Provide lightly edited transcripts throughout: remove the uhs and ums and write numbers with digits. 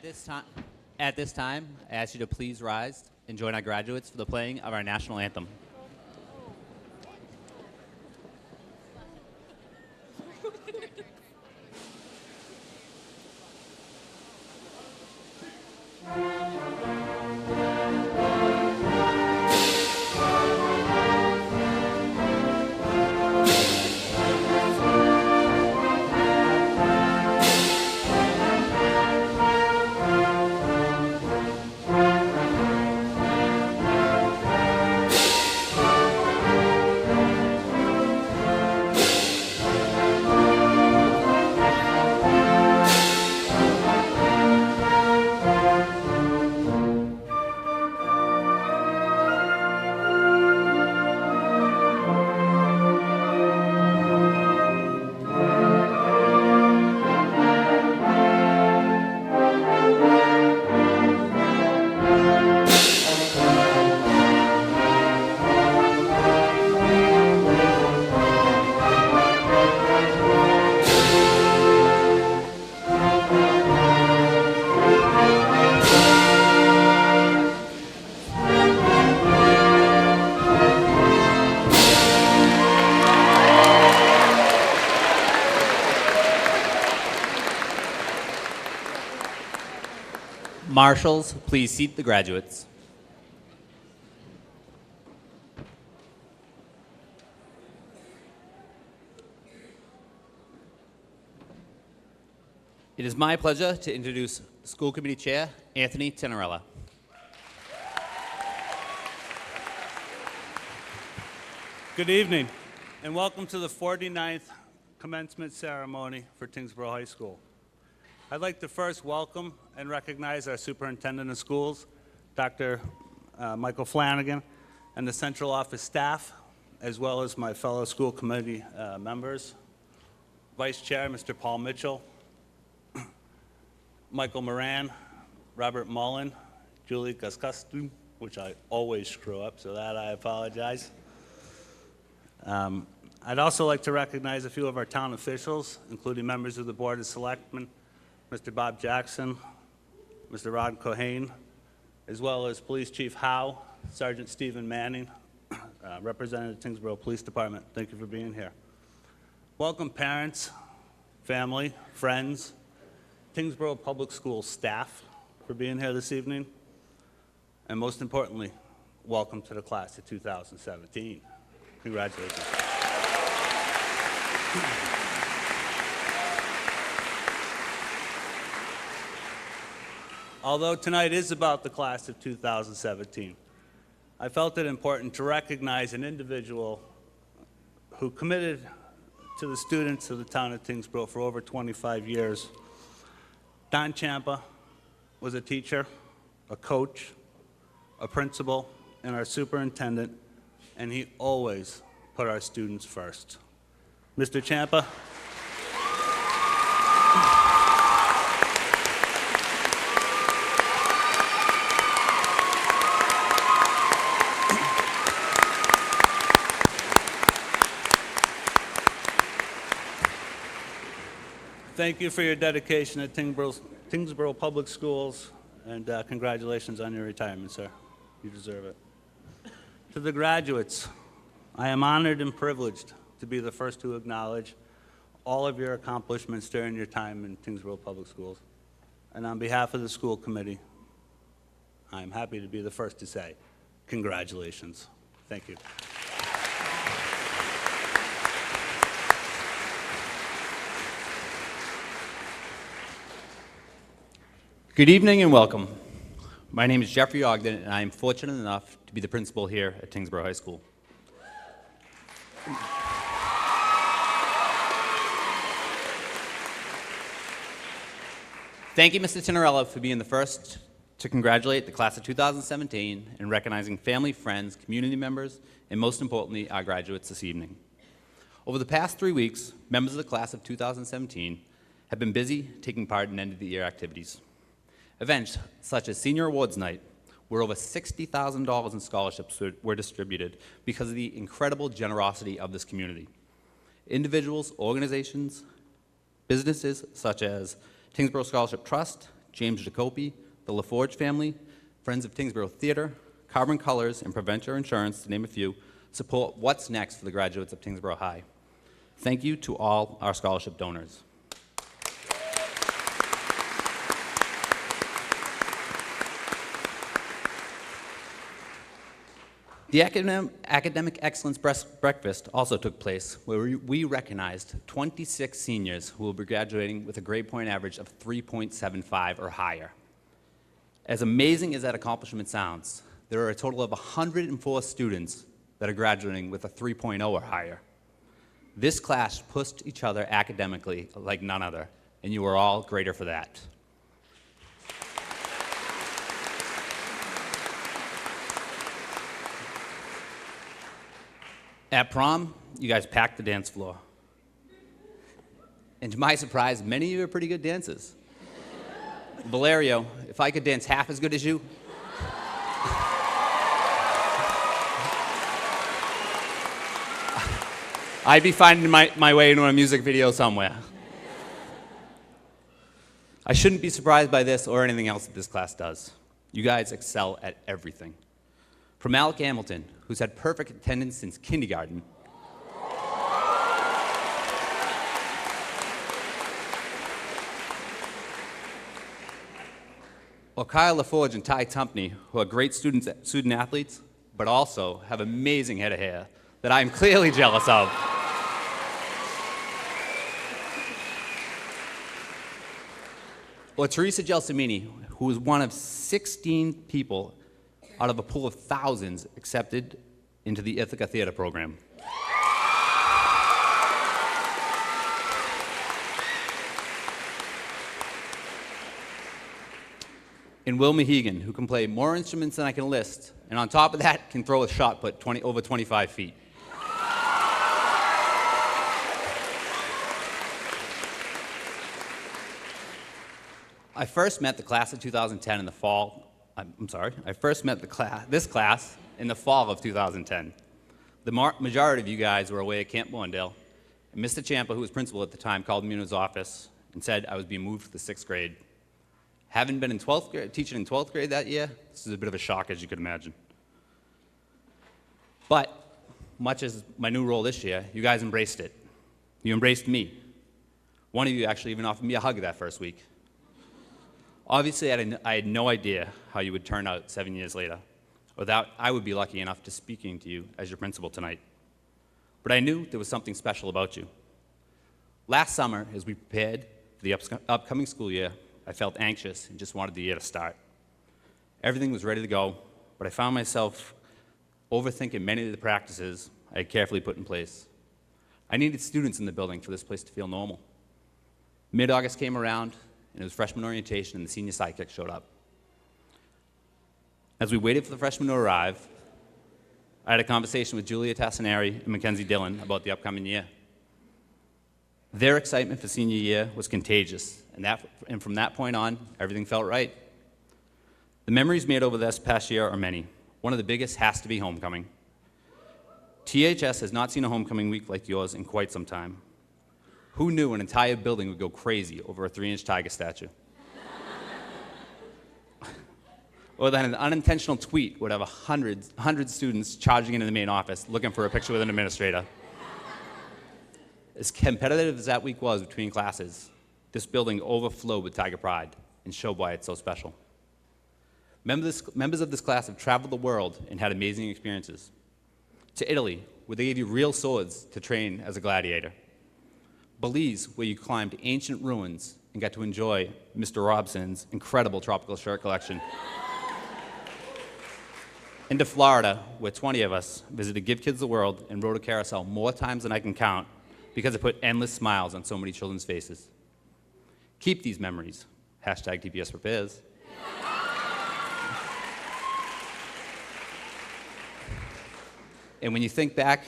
At this time, I ask you to please rise and join our graduates for the playing of our national anthem. Marshals, please seat the graduates. It is my pleasure to introduce School Committee Chair Anthony Tenorella. Good evening, and welcome to the 49th commencement ceremony for Tyngsborough High School. I'd like to first welcome and recognize our Superintendent of Schools, Dr. Michael Flanagan, and the central office staff, as well as my fellow school committee members, Vice Chair, Mr. Paul Mitchell, Michael Moran, Robert Mullen, Julie Gascustu, which I always screw up, so that I apologize. I'd also like to recognize a few of our town officials, including members of the Board of Selectmen, Mr. Bob Jackson, Mr. Rod Cohane, as well as Police Chief Howe, Sergeant Stephen Manning, Representative Tyngsborough Police Department. Thank you for being here. Welcome parents, family, friends, Tyngsborough Public Schools staff for being here this evening. And most importantly, welcome to the class of 2017. Congratulations. Although tonight is about the class of 2017, I felt it important to recognize an individual who committed to the students of the town of Tyngsborough for over 25 years. Don Ciampa was a teacher, a coach, a principal, and our superintendent, and he always put our students first. Mr. Ciampa. Thank you for your dedication at Tyngsborough Public Schools, and congratulations on your retirement, sir. You deserve it. To the graduates, I am honored and privileged to be the first to acknowledge all of your accomplishments during your time in Tyngsborough Public Schools. And on behalf of the school committee, I am happy to be the first to say, congratulations. Thank you. Good evening and welcome. My name is Jeffrey Ogden, and I am fortunate enough to be the principal here at Tyngsborough High School. Thank you, Mr. Tenorella, for being the first to congratulate the class of 2017 and recognizing family, friends, community members, and most importantly, our graduates this evening. Over the past 3 weeks, members of the class of 2017 have been busy taking part in end-of-the-year activities. Events such as Senior Awards Night, where over $60,000 in scholarships were distributed because of the incredible generosity of this community. Individuals, organizations, businesses such as Tyngsborough Scholarship Trust, James Jacoby, the LaForge family, Friends of Tyngsborough Theater, Carbon Colors, and Prevent Your Insurance, to name a few, support what's next for the graduates of Tyngsborough High. Thank you to all our scholarship donors. The Academic Excellence Breakfast also took place, where we recognized 26 seniors who will be graduating with a grade point average of 3.75 or higher. As amazing as that accomplishment sounds, there are a total of 104 students that are graduating with a 3.0 or higher. This class pushed each other academically like none other, and you are all greater for that. At prom, you guys packed the dance floor. And to my surprise, many of you are pretty good dancers. Valerio, if I could dance half as good as you, I'd be finding my way into a music video somewhere. I shouldn't be surprised by this or anything else that this class does. You guys excel at everything. From Alec Hamilton, who's had perfect attendance since kindergarten, or Kyle LaForge and Ty Tumpney, who are great student athletes, but also have amazing head of hair that I'm clearly jealous of. Or Teresa Gelsomini, who was one of 16 people out of a pool of thousands accepted into the Ithaca Theater program. And Will Mahegan, who can play more instruments than I can list, and on top of that, can throw a shot put over 25 feet. I first met the class of 2010 in the fall. I first met this class in the fall of 2010. The majority of you guys were away at Camp Bourndale, and Mr. Champa, who was principal at the time, called me into his office and said I was being moved to the 6th grade. Having been in 12th grade, teaching in 12th grade that year, this is a bit of a shock, as you could imagine. But much as my new role this year, you guys embraced it. You embraced me. One of you actually even offered me a hug that first week. Obviously, I had no idea how you would turn out 7 years later, or that I would be lucky enough to speaking to you as your principal tonight. But I knew there was something special about you. Last summer, as we prepared for the upcoming school year, I felt anxious and just wanted the year to start. Everything was ready to go, but I found myself overthinking many of the practices I had carefully put in place. I needed students in the building for this place to feel normal. Mid-August came around, and it was freshman orientation, and the senior sidekick showed up. As we waited for the freshmen to arrive, I had a conversation with Julia Tassinari and Mackenzie Dillon about the upcoming year. Their excitement for senior year was contagious, and from that point on, everything felt right. The memories made over this past year are many. One of the biggest has to be homecoming. THS has not seen a homecoming week like yours in quite some time. Who knew an entire building would go crazy over a 3-inch tiger statue? Or that an unintentional tweet would have 100 students charging into the main office looking for a picture with an administrator. As competitive as that week was between classes, this building overflowed with Tiger pride and showed why it's so special. Members of this class have traveled the world and had amazing experiences. To Italy, where they gave you real swords to train as a gladiator. Belize, where you climbed ancient ruins and got to enjoy Mr. Robson's incredible tropical shirt collection. And to Florida, where 20 of us visited Give Kids the World and rode a carousel more times than I can count because it put endless smiles on so many children's faces. Keep these memories. Hashtag TPS Prepares. And when you think back,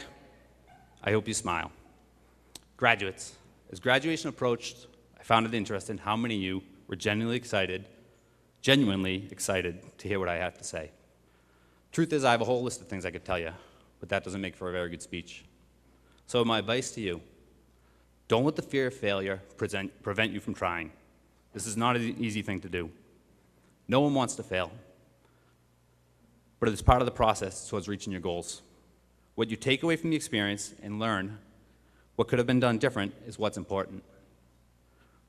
I hope you smile. Graduates, as graduation approached, I found it interesting how many of you were genuinely excited to hear what I have to say. Truth is, I have a whole list of things I could tell you, but that doesn't make for a very good speech. So my advice to you, don't let the fear of failure prevent you from trying. This is not an easy thing to do. No one wants to fail, but it is part of the process towards reaching your goals. What you take away from the experience and learn what could have been done different is what's important.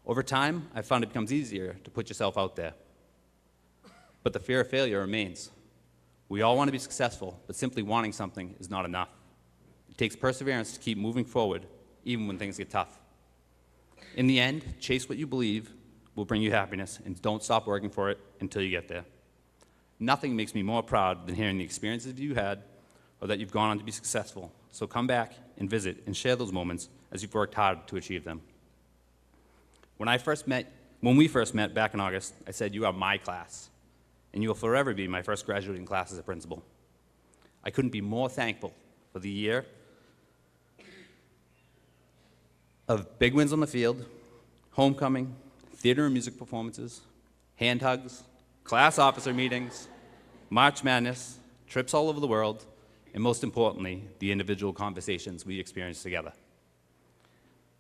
Over time, I've found it becomes easier to put yourself out there, but the fear of failure remains. We all want to be successful, but simply wanting something is not enough. It takes perseverance to keep moving forward, even when things get tough. In the end, chase what you believe will bring you happiness, and don't stop working for it until you get there. Nothing makes me more proud than hearing the experiences you had or that you've gone on to be successful. So come back and visit and share those moments as you've worked hard to achieve them. When we first met back in August, I said, "You are my class, and you will forever be my first graduating class as a principal." I couldn't be more thankful for the year of big wins on the field, homecoming, theater and music performances, hand hugs, class officer meetings, March Madness, trips all over the world, and most importantly, the individual conversations we experienced together.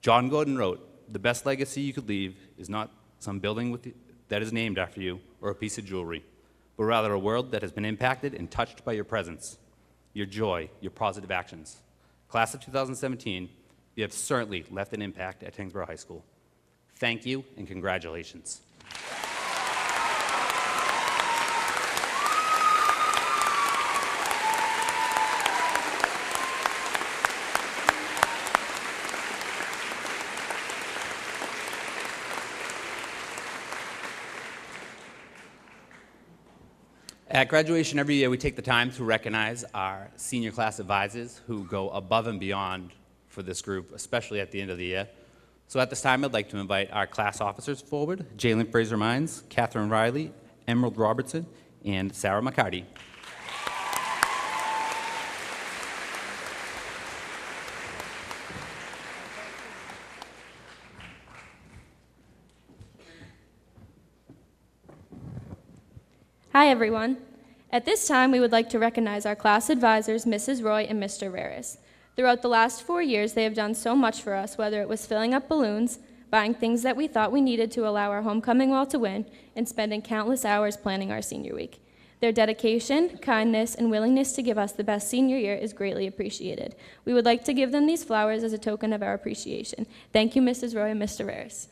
John Gordon wrote, "The best legacy you could leave is not some building that is named after you or a piece of jewelry, but rather a world that has been impacted and touched by your presence, your joy, your positive actions." Class of 2017, you have certainly left an impact at Tyngsborough High School. Thank you and congratulations. At graduation every year, we take the time to recognize our senior class advisors who go above and beyond for this group, especially at the end of the year. So at this time, I'd like to invite our class officers forward: Jalen Fraser Mines, Catherine Riley, Emerald Robertson, and Sarah McCarty. Hi, everyone. At this time, we would like to recognize our class advisors, Mrs. Roy and Mr. Raris. Throughout the last 4 years, they have done so much for us, whether it was filling up balloons, buying things that we thought we needed to allow our homecoming wall to win, and spending countless hours planning our senior week. Their dedication, kindness, and willingness to give us the best senior year is greatly appreciated. We would like to give them these flowers as a token of our appreciation. Thank you, Mrs. Roy and Mr. Raris.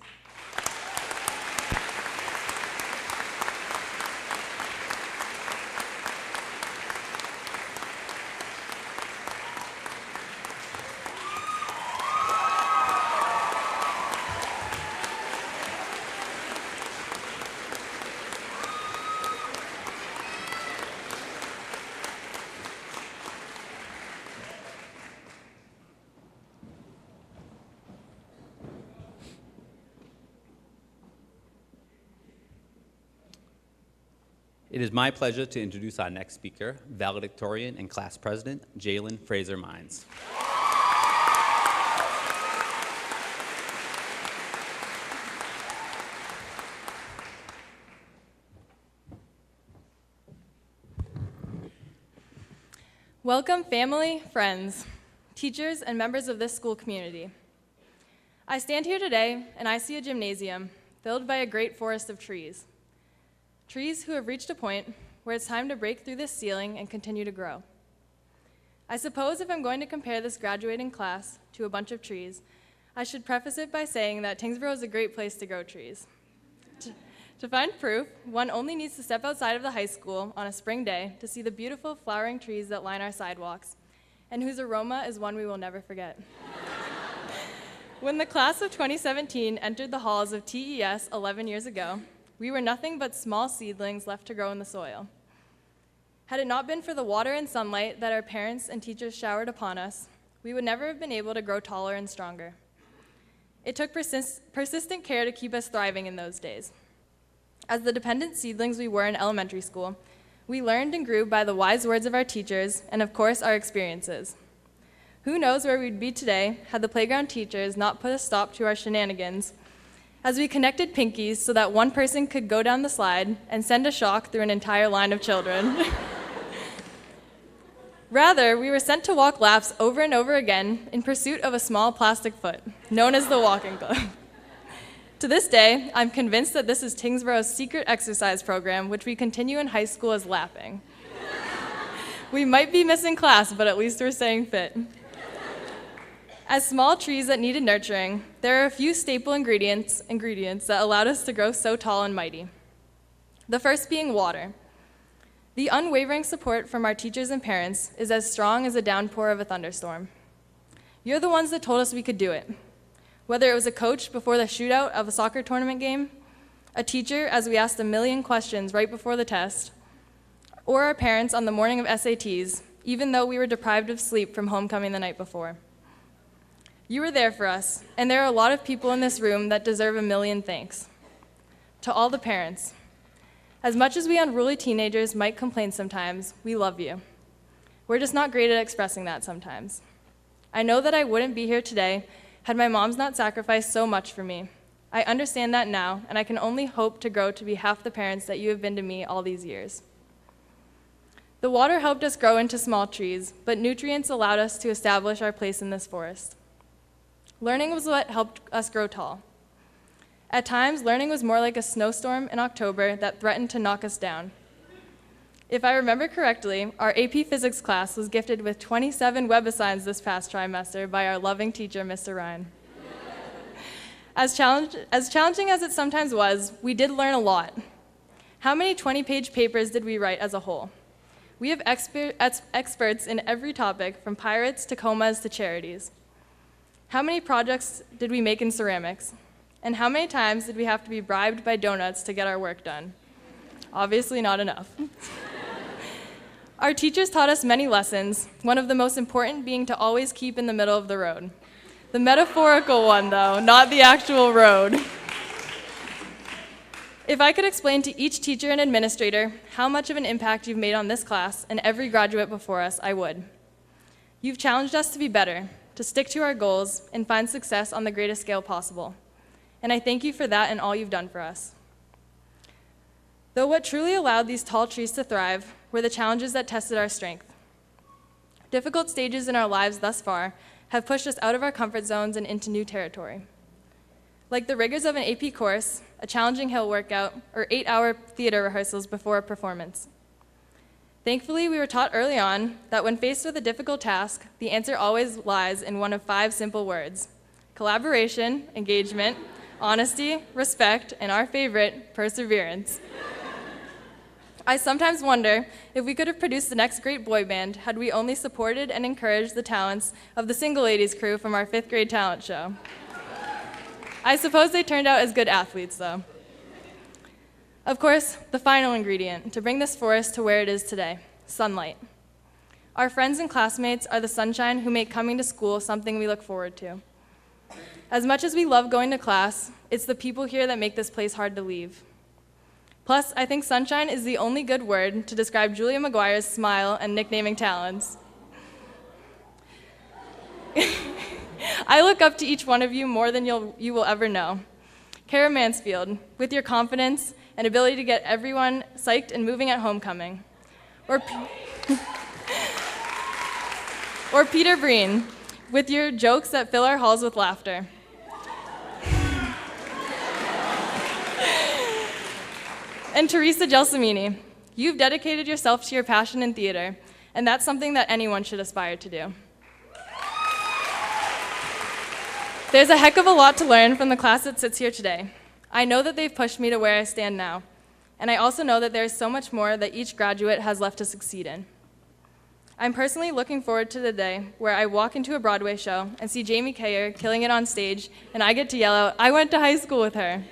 It is my pleasure to introduce our next speaker, valedictorian and class president, Jalen Fraser Mines. Welcome, family, friends, teachers, and members of this school community. I stand here today and I see a gymnasium filled by a great forest of trees. Trees who have reached a point where it's time to break through this ceiling and continue to grow. I suppose if I'm going to compare this graduating class to a bunch of trees, I should preface it by saying that Tyngsborough is a great place to grow trees. To find proof, one only needs to step outside of the high school on a spring day to see the beautiful flowering trees that line our sidewalks, and whose aroma is one we will never forget. When the class of 2017 entered the halls of TES 11 years ago, we were nothing but small seedlings left to grow in the soil. Had it not been for the water and sunlight that our parents and teachers showered upon us, we would never have been able to grow taller and stronger. It took persistent care to keep us thriving in those days. As the dependent seedlings we were in elementary school, we learned and grew by the wise words of our teachers and, of course, our experiences. Who knows where we'd be today had the playground teachers not put a stop to our shenanigans as we connected pinkies so that one person could go down the slide and send a shock through an entire line of children. Rather, we were sent to walk laps over and over again in pursuit of a small plastic foot, known as the walking glove. To this day, I'm convinced that this is Tyngsborough's secret exercise program, which we continue in high school as lapping. We might be missing class, but at least we're staying fit. As small trees that needed nurturing, there are a few staple ingredients that allowed us to grow so tall and mighty. The first being water. The unwavering support from our teachers and parents is as strong as the downpour of a thunderstorm. You're the ones that told us we could do it. Whether it was a coach before the shootout of a soccer tournament game, a teacher as we asked a million questions right before the test, or our parents on the morning of SATs, even though we were deprived of sleep from homecoming the night before. You were there for us, and there are a lot of people in this room that deserve a million thanks. To all the parents, as much as we unruly teenagers might complain sometimes, we love you. We're just not great at expressing that sometimes. I know that I wouldn't be here today had my moms not sacrificed so much for me. I understand that now, and I can only hope to grow to be half the parents that you have been to me all these years. The water helped us grow into small trees, but nutrients allowed us to establish our place in this forest. Learning was what helped us grow tall. At times, learning was more like a snowstorm in October that threatened to knock us down. If I remember correctly, our AP Physics class was gifted with 27 webassigns this past trimester by our loving teacher, Mr. Ryan. As challenging as it sometimes was, we did learn a lot. How many 20-page papers did we write as a whole? We have experts in every topic, from pirates to comas to charities. How many projects did we make in ceramics? And how many times did we have to be bribed by donuts to get our work done? Obviously not enough. Our teachers taught us many lessons, one of the most important being to always keep in the middle of the road. The metaphorical one, though, not the actual road. If I could explain to each teacher and administrator how much of an impact you've made on this class and every graduate before us, I would. You've challenged us to be better, to stick to our goals, and find success on the greatest scale possible. And I thank you for that and all you've done for us. Though what truly allowed these tall trees to thrive were the challenges that tested our strength. Difficult stages in our lives thus far have pushed us out of our comfort zones and into new territory. Like the rigors of an AP course, a challenging hill workout, or 8-hour theater rehearsals before a performance. Thankfully, we were taught early on that when faced with a difficult task, the answer always lies in one of 5 simple words: collaboration, engagement, honesty, respect, and our favorite, perseverance. I sometimes wonder if we could have produced the next great boy band had we only supported and encouraged the talents of the single ladies crew from our 5th grade talent show. I suppose they turned out as good athletes, though. Of course, the final ingredient to bring this forest to where it is today: sunlight. Our friends and classmates are the sunshine who make coming to school something we look forward to. As much as we love going to class, it's the people here that make this place hard to leave. Plus, I think sunshine is the only good word to describe Julia McGuire's smile and nicknaming talents. I look up to each one of you more than you will ever know. Kara Mansfield, with your confidence and ability to get everyone psyched and moving at homecoming. Or Peter Breen, with your jokes that fill our halls with laughter. And Teresa Gelsomini, you've dedicated yourself to your passion in theater, and that's something that anyone should aspire to do. There's a heck of a lot to learn from the class that sits here today. I know that they've pushed me to where I stand now, and I also know that there's so much more that each graduate has left to succeed in. I'm personally looking forward to the day where I walk into a Broadway show and see Jamie Kayer killing it on stage, and I get to yell out, "I went to high school with her."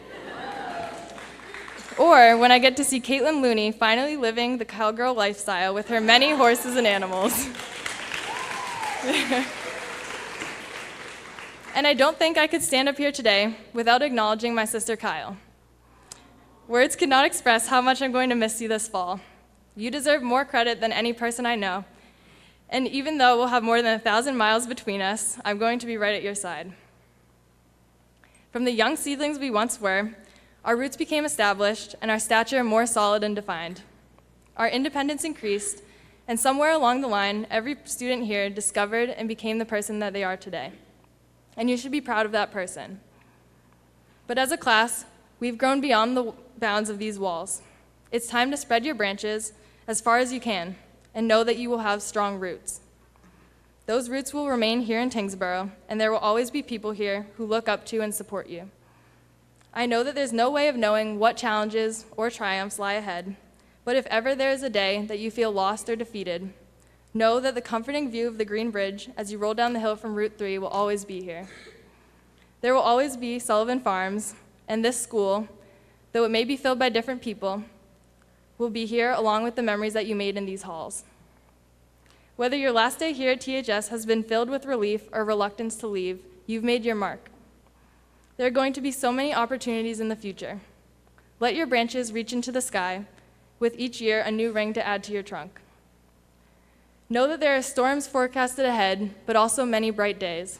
Or when I get to see Caitlin Looney finally living the cowgirl lifestyle with her many horses and animals. And I don't think I could stand up here today without acknowledging my sister Kyle. Words cannot express how much I'm going to miss you this fall. You deserve more credit than any person I know. And even though we'll have more than 1,000 miles between us, I'm going to be right at your side. From the young seedlings we once were, our roots became established and our stature more solid and defined. Our independence increased, and somewhere along the line, every student here discovered and became the person that they are today. And you should be proud of that person. But as a class, we've grown beyond the bounds of these walls. It's time to spread your branches as far as you can and know that you will have strong roots. Those roots will remain here in Tyngsborough, and there will always be people here who look up to and support you. I know that there's no way of knowing what challenges or triumphs lie ahead, but if ever there is a day that you feel lost or defeated, know that the comforting view of the Green Bridge as you roll down the hill from Route 3 will always be here. There will always be Sullivan Farms, and this school, though it may be filled by different people, will be here along with the memories that you made in these halls. Whether your last day here at THS has been filled with relief or reluctance to leave, you've made your mark. There are going to be so many opportunities in the future. Let your branches reach into the sky, with each year a new ring to add to your trunk. Know that there are storms forecasted ahead, but also many bright days.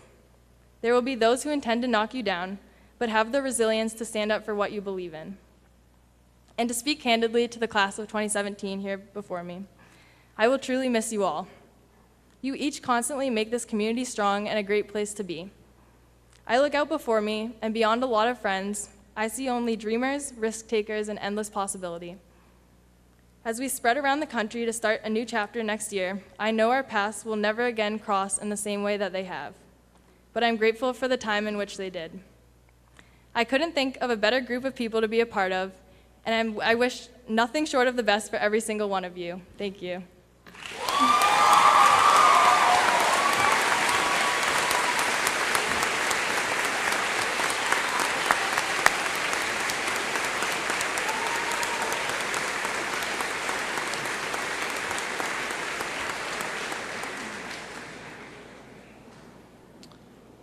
There will be those who intend to knock you down, but have the resilience to stand up for what you believe in. And to speak candidly to the class of 2017 here before me, I will truly miss you all. You each constantly make this community strong and a great place to be. I look out before me, and beyond a lot of friends, I see only dreamers, risk takers, and endless possibility. As we spread around the country to start a new chapter next year, I know our paths will never again cross in the same way that they have, but I'm grateful for the time in which they did. I couldn't think of a better group of people to be a part of, and I wish nothing short of the best for every single one of you. Thank you.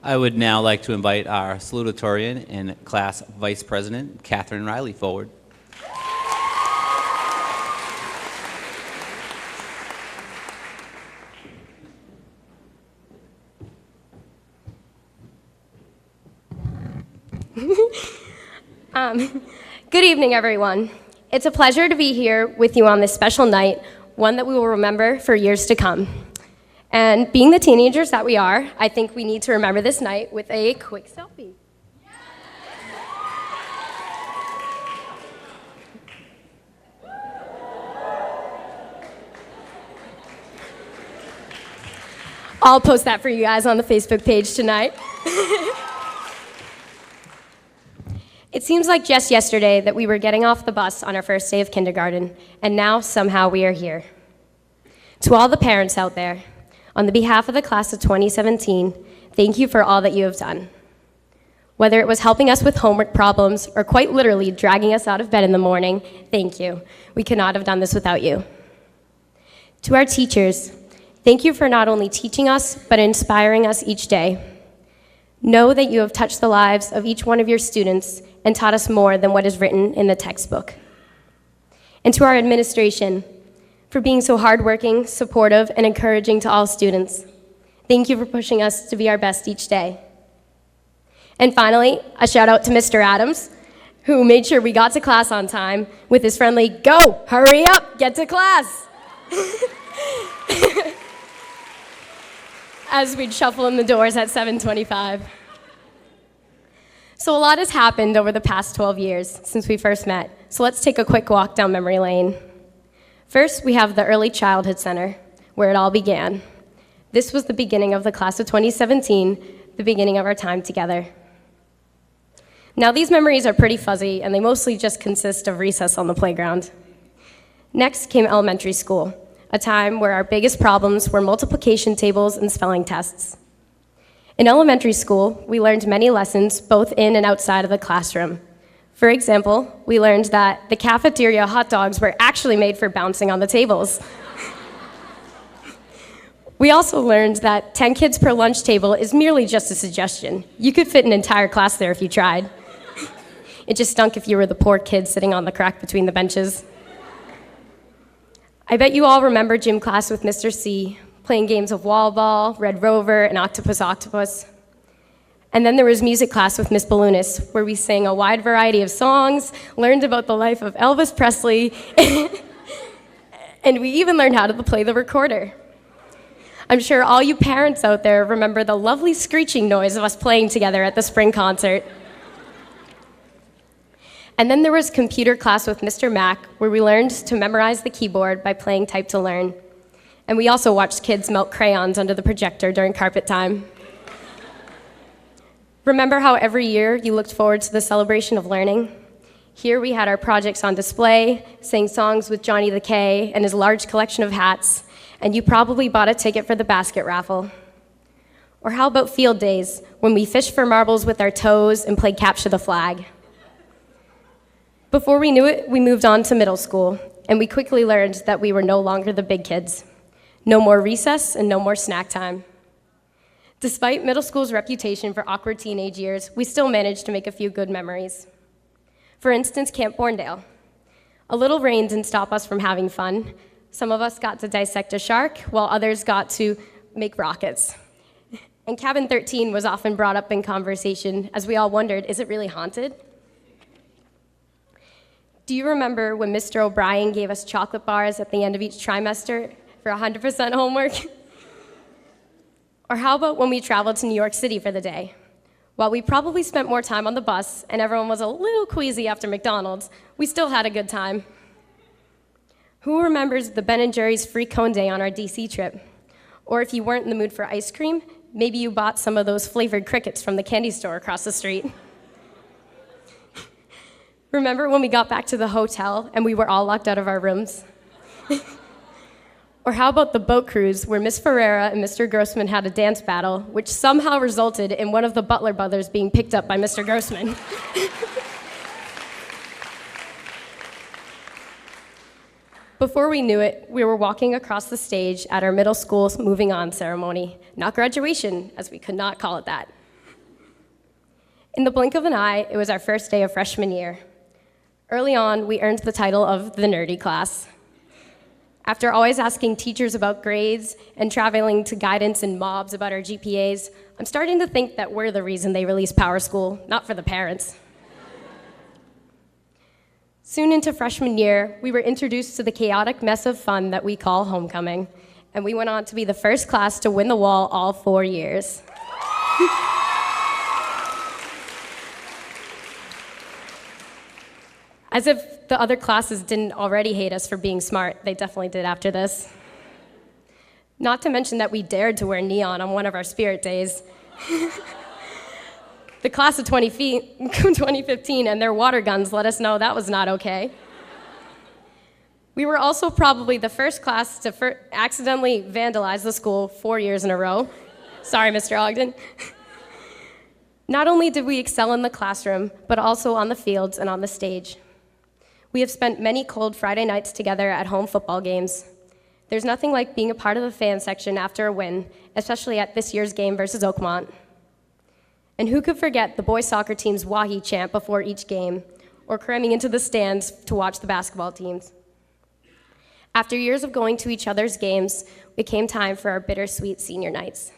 I would now like to invite our salutatorian and class vice president, Catherine Riley, forward. Good evening, everyone. It's a pleasure to be here with you on this special night, one that we will remember for years to come. And being the teenagers that we are, I think we need to remember this night with a quick selfie. I'll post that for you guys on the Facebook page tonight. It seems like just yesterday that we were getting off the bus on our first day of kindergarten, and now somehow we are here. To all the parents out there, on the behalf of the class of 2017, thank you for all that you have done. Whether it was helping us with homework problems or quite literally dragging us out of bed in the morning, thank you. We could not have done this without you. To our teachers, thank you for not only teaching us, but inspiring us each day. Know that you have touched the lives of each one of your students and taught us more than what is written in the textbook. And to our administration, for being so hardworking, supportive, and encouraging to all students. Thank you for pushing us to be our best each day. And finally, a shout out to Mr. Adams, who made sure we got to class on time with his friendly, "Go, hurry up, get to class," as we'd shuffle in the doors at 7:25. So a lot has happened over the past 12 years since we first met, so let's take a quick walk down memory lane. First, we have the Early Childhood Center, where it all began. This was the beginning of the class of 2017, the beginning of our time together. Now, these memories are pretty fuzzy, and they mostly just consist of recess on the playground. Next came elementary school, a time where our biggest problems were multiplication tables and spelling tests. In elementary school, we learned many lessons both in and outside of the classroom. For example, we learned that the cafeteria hot dogs were actually made for bouncing on the tables. We also learned that 10 kids per lunch table is merely just a suggestion. You could fit an entire class there if you tried. It just stunk if you were the poor kid sitting on the crack between the benches. I bet you all remember gym class with Mr. C, playing games of wall ball, Red Rover, and Octopus Octopus. And then there was music class with Miss Ballounis, where we sang a wide variety of songs, learned about the life of Elvis Presley, and we even learned how to play the recorder. I'm sure all you parents out there remember the lovely screeching noise of us playing together at the spring concert. And then there was computer class with Mr. Mack, where we learned to memorize the keyboard by playing Type to Learn. And we also watched kids melt crayons under the projector during carpet time. Remember how every year you looked forward to the celebration of learning? Here we had our projects on display, sang songs with Johnny the K and his large collection of hats, and you probably bought a ticket for the basket raffle. Or how about field days, when we fished for marbles with our toes and played capture the flag? Before we knew it, we moved on to middle school, and we quickly learned that we were no longer the big kids. No more recess and no more snack time. Despite middle school's reputation for awkward teenage years, we still managed to make a few good memories. For instance, Camp Borndale. A little rain didn't stop us from having fun. Some of us got to dissect a shark, while others got to make rockets. And Cabin 13 was often brought up in conversation, as we all wondered, is it really haunted? Do you remember when Mr. O'Brien gave us chocolate bars at the end of each trimester for 100% homework? Or how about when we traveled to New York City for the day? While we probably spent more time on the bus and everyone was a little queasy after McDonald's, we still had a good time. Who remembers the Ben & Jerry's free cone day on our DC trip? Or if you weren't in the mood for ice cream, maybe you bought some of those flavored crickets from the candy store across the street. Remember when we got back to the hotel and we were all locked out of our rooms? Or how about the boat cruise where Miss Ferreira and Mr. Grossman had a dance battle, which somehow resulted in one of the Butler brothers being picked up by Mr. Grossman? Before we knew it, we were walking across the stage at our middle school's moving on ceremony, not graduation, as we could not call it that. In the blink of an eye, it was our first day of freshman year. Early on, we earned the title of the nerdy class. After always asking teachers about grades and traveling to guidance and mobs about our GPAs, I'm starting to think that we're the reason they released Power School, not for the parents. Soon into freshman year, we were introduced to the chaotic mess of fun that we call homecoming, and we went on to be the first class to win the wall all 4 years. As if the other classes didn't already hate us for being smart, they definitely did after this. Not to mention that we dared to wear neon on one of our spirit days. The class of 2015 and their water guns let us know that was not okay. We were also probably the first class to accidentally vandalize the school 4 years in a row. Sorry, Mr. Ogden. Not only did we excel in the classroom, but also on the fields and on the stage. We have spent many cold Friday nights together at home football games. There's nothing like being a part of the fan section after a win, especially at this year's game versus Oakmont. And who could forget the boys soccer team's Wahi chant before each game, or cramming into the stands to watch the basketball teams. After years of going to each other's games, it came time for our bittersweet senior nights.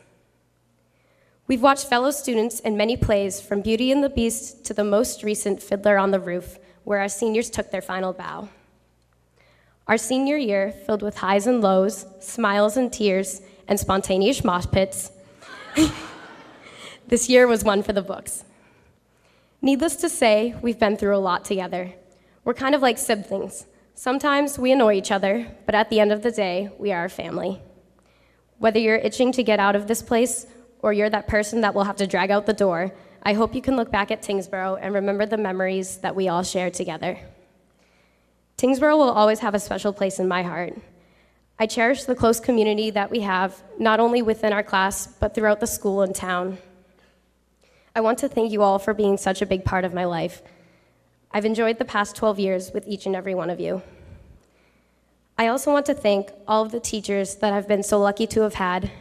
We've watched fellow students in many plays, from Beauty and the Beast to the most recent Fiddler on the Roof, where our seniors took their final bow. Our senior year, filled with highs and lows, smiles and tears, and spontaneous mosh pits, this year was one for the books. Needless to say, we've been through a lot together. We're kind of like siblings. Sometimes we annoy each other, but at the end of the day, we are a family. Whether you're itching to get out of this place, or you're that person that will have to drag out the door, I hope you can look back at Tyngsborough and remember the memories that we all shared together. Tyngsborough will always have a special place in my heart. I cherish the close community that we have, not only within our class, but throughout the school and town. I want to thank you all for being such a big part of my life. I've enjoyed the past 12 years with each and every one of you. I also want to thank all of the teachers that I've been so lucky to have had,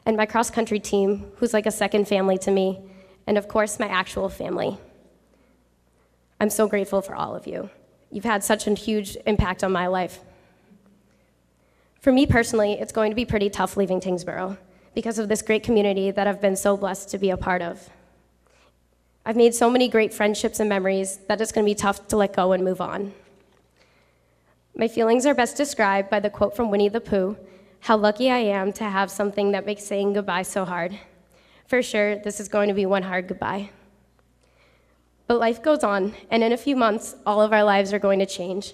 and my cross-country team, who's like a second family to me, and of course, my actual family. I'm so grateful for all of you. You've had such a huge impact on my life. For me personally, it's going to be pretty tough leaving Tyngsborough because of this great community that I've been so blessed to be a part of. I've made so many great friendships and memories that it's going to be tough to let go and move on. My feelings are best described by the quote from Winnie the Pooh, "How lucky I am to have something that makes saying goodbye so hard." For sure, this is going to be one hard goodbye. But life goes on, and in a few months, all of our lives are going to change.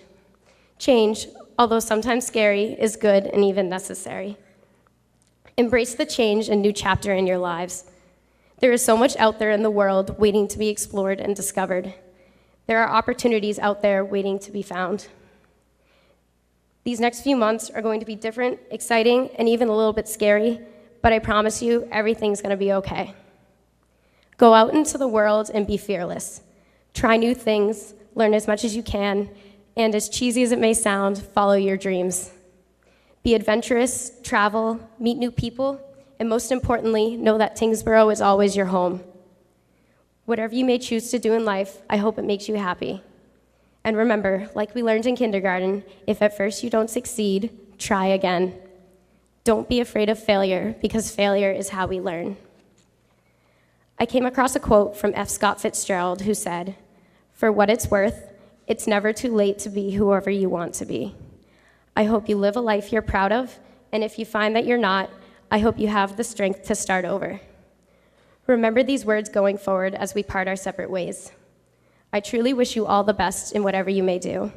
Change, although sometimes scary, is good and even necessary. Embrace the change and new chapter in your lives. There is so much out there in the world waiting to be explored and discovered. There are opportunities out there waiting to be found. These next few months are going to be different, exciting, and even a little bit scary, but I promise you, everything's going to be okay. Go out into the world and be fearless. Try new things, learn as much as you can, and as cheesy as it may sound, follow your dreams. Be adventurous, travel, meet new people, and most importantly, know that Tyngsborough is always your home. Whatever you may choose to do in life, I hope it makes you happy. And remember, like we learned in kindergarten, if at first you don't succeed, try again. Don't be afraid of failure, because failure is how we learn. I came across a quote from F. Scott Fitzgerald who said, "For what it's worth, it's never too late to be whoever you want to be." I hope you live a life you're proud of, and if you find that you're not, I hope you have the strength to start over. Remember these words going forward as we part our separate ways. I truly wish you all the best in whatever you may do.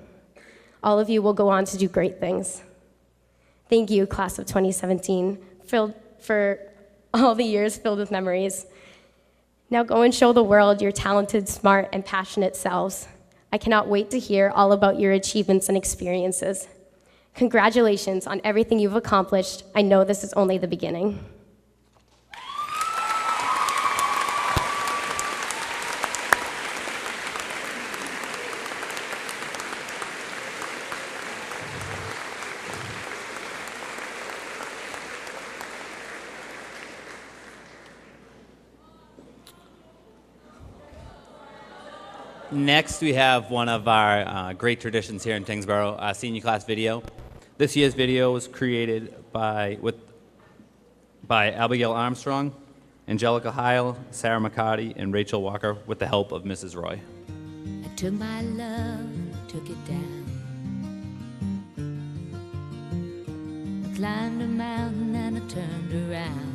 All of you will go on to do great things. Thank you, class of 2017, for all the years filled with memories. Now go and show the world your talented, smart, and passionate selves. I cannot wait to hear all about your achievements and experiences. Congratulations on everything you've accomplished. I know this is only the beginning. Next, we have one of our great traditions here in Tyngsborough, senior class video. This year's video was created by Abigail Armstrong, Angelica Heil, Sarah McCarty, and Rachel Walker with the help of Mrs. Roy. I took my love, took it down. I climbed a mountain and I turned around.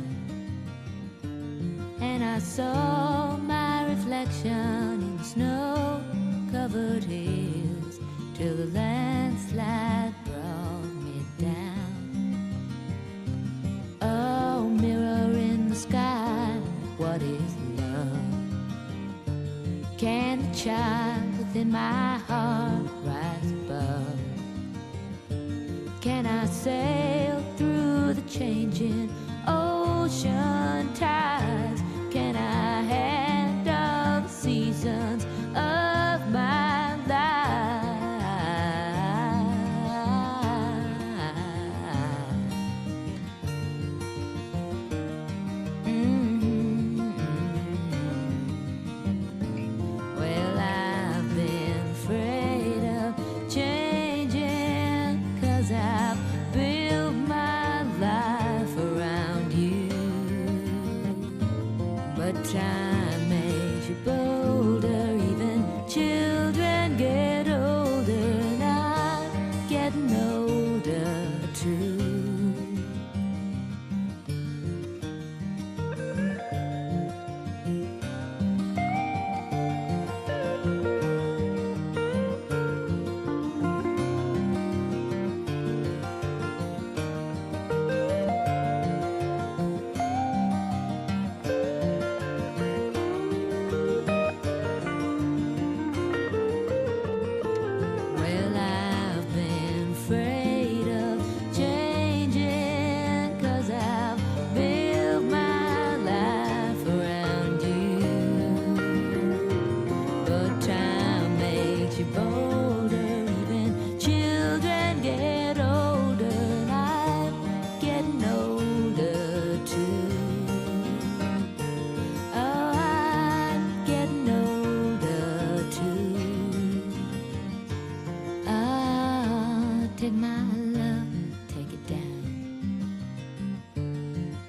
And I saw my reflection in the snow-covered hills till the landslide brought me down. Oh, mirror in the sky, what is love? Can the child within my heart rise above? Can I sail through the changing ocean tides? Can I handle the seasons of my life? Well, I've been afraid of changing, 'cause I've built my life around you. But time makes you bolder, even children get older, and I'm getting older too. Well, I've been afraid of changing, 'cause I've built my life around you. But time makes you bolder, even children get older, and I'm getting older too. Oh, I'm getting older too. Ah, take my love, take it down.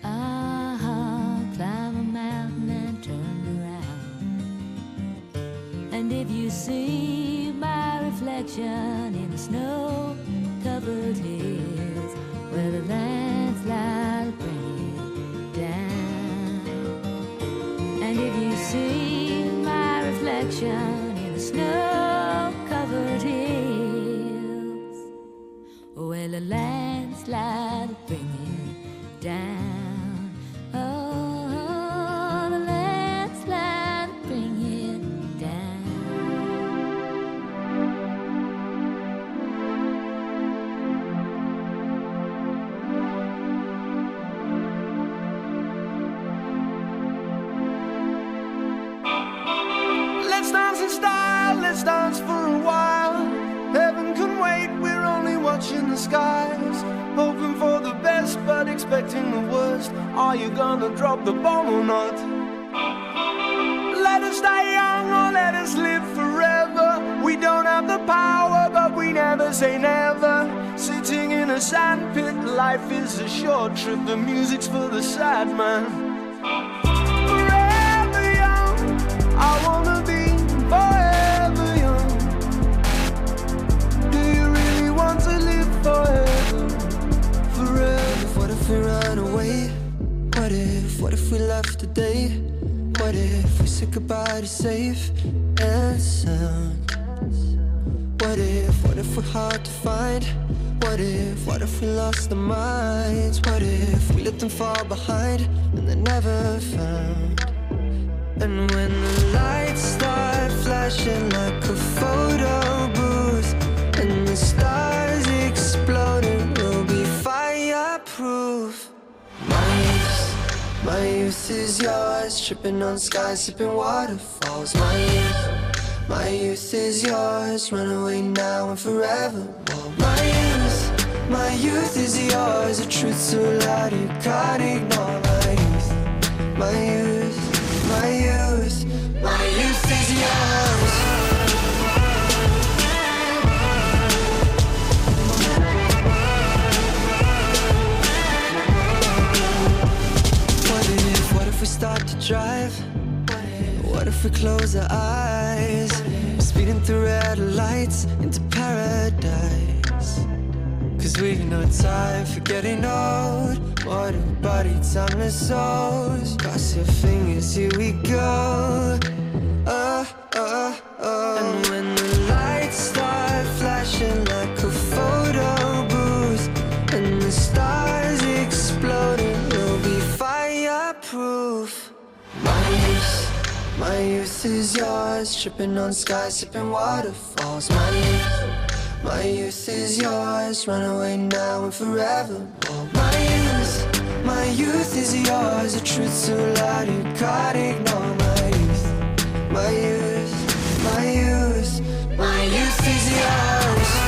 Ah, climb a mountain and turn around. And if you see my reflection in the snow-covered hills, where the landslide bring it down. And if you see my reflection reflection in the snow-covered hills. Well, a landslide will bring it down. Oh, the landslide will bring it down. Let's dance in style, let's dance for a while. Heaven can wait, we're only watching the skies. Hoping for the best, but expecting the worst. Are you gonna drop the bomb or not? Let us die young or let us live forever. We don't have the power, but we never say never. Sitting in a sandpit, life is a short trip. The music's for the sad man. Forever young, I wanna be forever young. Do you really want to live forever? Forever. What if we ran away? What if we left today? What if we said goodbye to safe and sound? What if we're hard to find? What if we lost our minds? What if we let them fall behind and they're never found? And when the lights start flashing like a photo booth and the stars exploding, we'll be fireproof. My youth is yours, tripping on skies, sipping waterfalls. My youth is yours, run away now and forever. My youth is yours, the truth so loud you can't ignore. My youth is yours. What if we start to drive? What if we close our eyes? Speeding through red lights into paradise. Cause we've no time for getting old. What a body, timeless souls. Cross your fingers, here we go. And when the lights start flashing like a photo booth and the stars exploding, we'll be fireproof. My youth is yours, tripping on skies, sipping waterfalls. My youth is yours, run away now and forever. My youth is yours, the truth so loud you can't ignore. My youth is yours.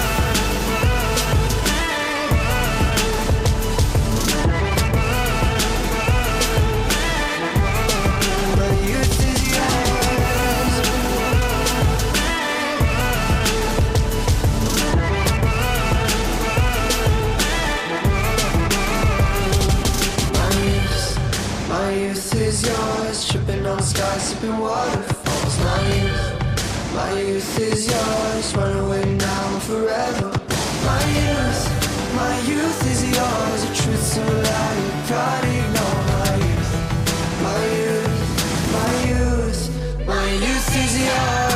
My youth is yours, tripping on skies, sipping waterfalls. My youth is yours, run away now and forever. My youth is yours, the truth so loud you can't ignore. My youth is yours.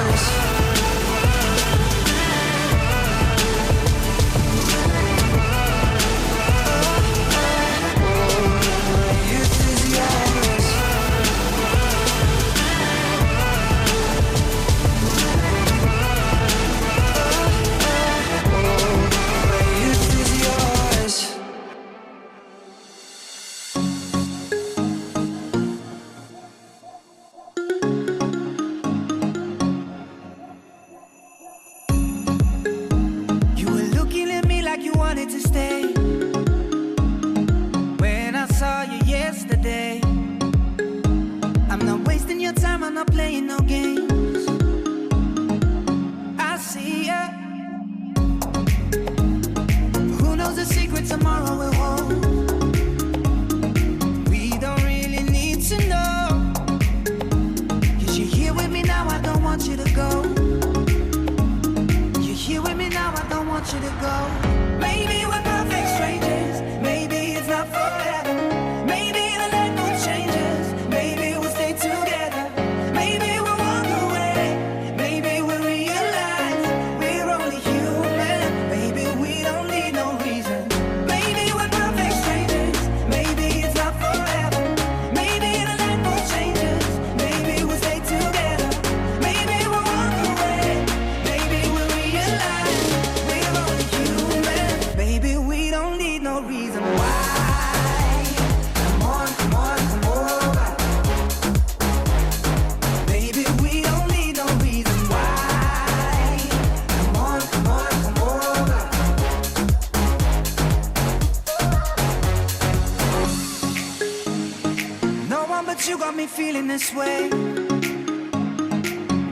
got me feeling this way.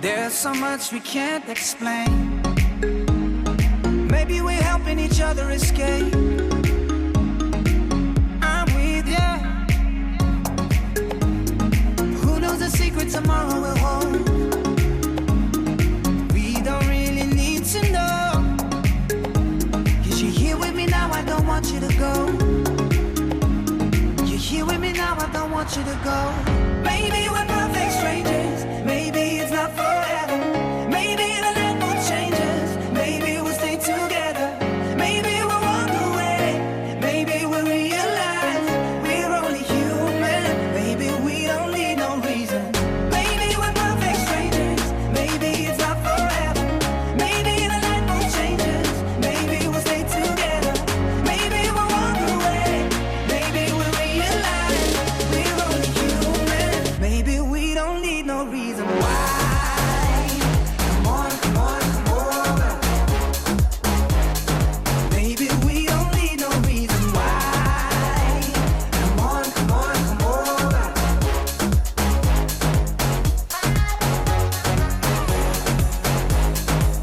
There's so much we can't explain. Maybe we're helping each other escape. I'm with you. Who knows the secret tomorrow will hold? We don't really need to know. 'Cause you're here with me now, I don't want you to go. You're here with me now, I don't want you to go. Maybe we're perfect strangers. Maybe it's not forever. Maybe the night will change us. Maybe we'll stay together. Maybe we'll walk away. Maybe we'll realize we're only human. Maybe we don't need no reason. Maybe we're perfect strangers. Maybe it's not forever. Maybe the night will change us. Maybe we'll stay together. Maybe we'll walk away. Maybe we'll realize we're only human. Maybe we don't need no reason why. Come on, come on, come over. Maybe we don't need no reason why. Come on, come on, come over.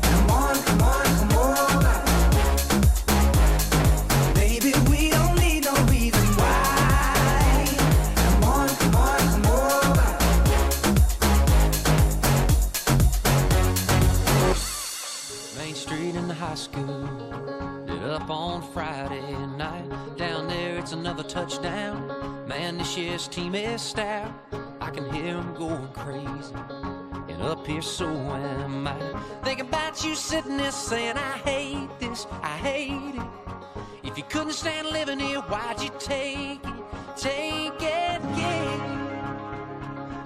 Come on, come on, come over. Maybe we don't need no reason why. Come on, come on, come over. Main Street in the high school. Lit up on Friday night. Down there, it's another touchdown. Man, this year's team is stout. I can hear them going crazy. And up here, so am I. Thinking about you sitting there saying, I hate this, I hate it. If you couldn't stand living here, why'd you take it? Take it, yeah.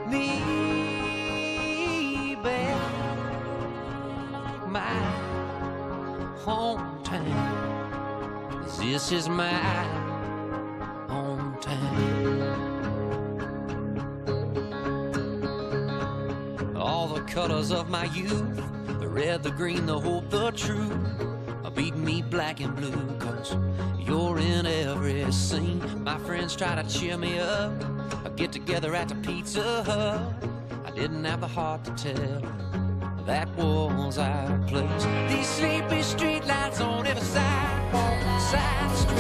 Me back. My hometown. This is my hometown. All the colors of my youth, the red, the green, the hope, the truth, are beating me black and blue, 'cause you're in every scene. My friends try to cheer me up, I get together at the Pizza Hut. I didn't have the heart to tell that was our place. These sleepy street lights on every side street.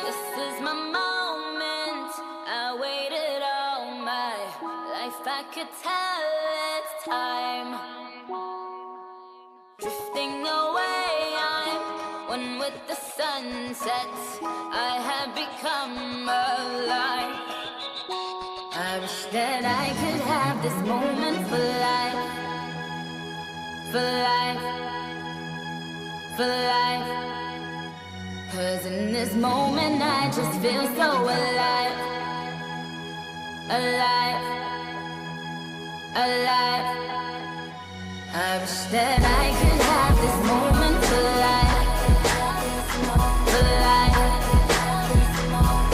This is my moment. I waited all my life. I could tell it's time. Drifting away, I'm one with the sunset. I have become alive. I wish that I could have this moment for life. For life. For life. 'Cause in this moment I just feel so alive. Alive. Alive. I wish that I could have this moment for life. For life.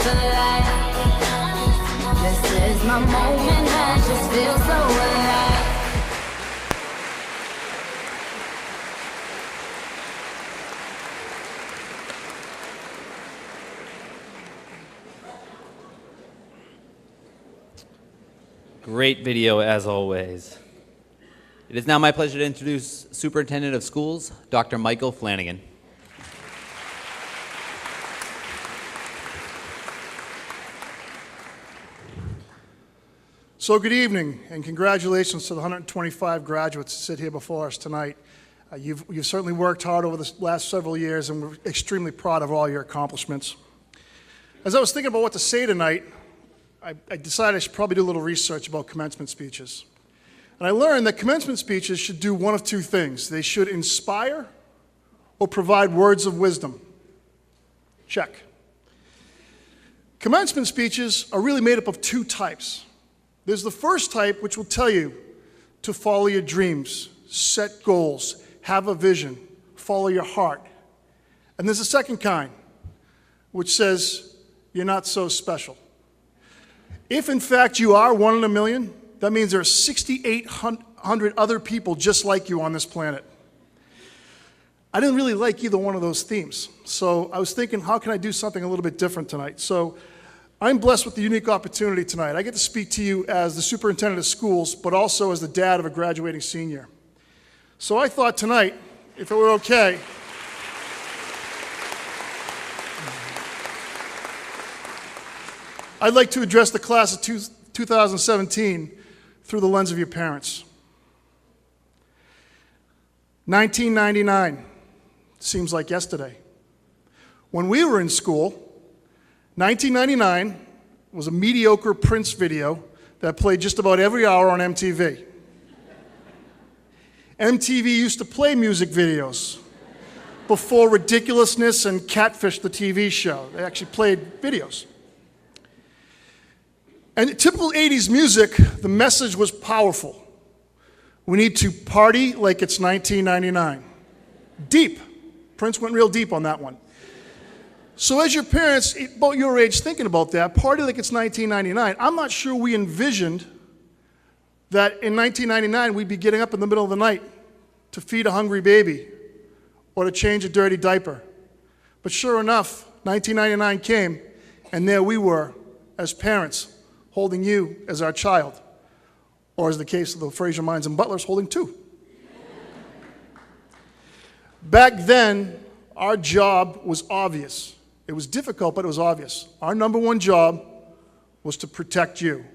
For life. This is my moment, I just feel so alive. Great video, as always. It is now my pleasure to introduce Superintendent of Schools, Dr. Michael Flanagan. So good evening, and congratulations to the 125 graduates that sit here before us tonight. You've certainly worked hard over the last several years, and we're extremely proud of all your accomplishments. As I was thinking about what to say tonight, I decided I should probably do a little research about commencement speeches. And I learned that commencement speeches should do one of two things. They should inspire or provide words of wisdom. Check. Commencement speeches are really made up of two types. There's the first type, which will tell you to follow your dreams, set goals, have a vision, follow your heart. And there's a second kind, which says you're not so special. If, in fact, you are one in a million, that means there are 6,800 other people just like you on this planet. I didn't really like either one of those themes. So I was thinking, how can I do something a little bit different tonight? So I'm blessed with the unique opportunity tonight. I get to speak to you as the superintendent of schools, but also as the dad of a graduating senior. So I thought tonight, if it were okay, I'd like to address the class of 2017 through the lens of your parents. 1999 seems like yesterday. When we were in school, 1999 was a mediocre Prince video that played just about every hour on MTV. MTV used to play music videos before Ridiculousness and Catfish, the TV show. They actually played videos. And typical 80s music, the message was powerful. We need to party like it's 1999. Deep. Prince went real deep on that one. So as your parents, about your age, thinking about that, party like it's 1999, I'm not sure we envisioned that in 1999 we'd be getting up in the middle of the night to feed a hungry baby or to change a dirty diaper. But sure enough, 1999 came, and there we were as parents, holding you as our child, or as the case of the Fraser Mines and Butlers, holding two. Back then, our job was obvious. It was difficult, but it was obvious. Our number one job was to protect you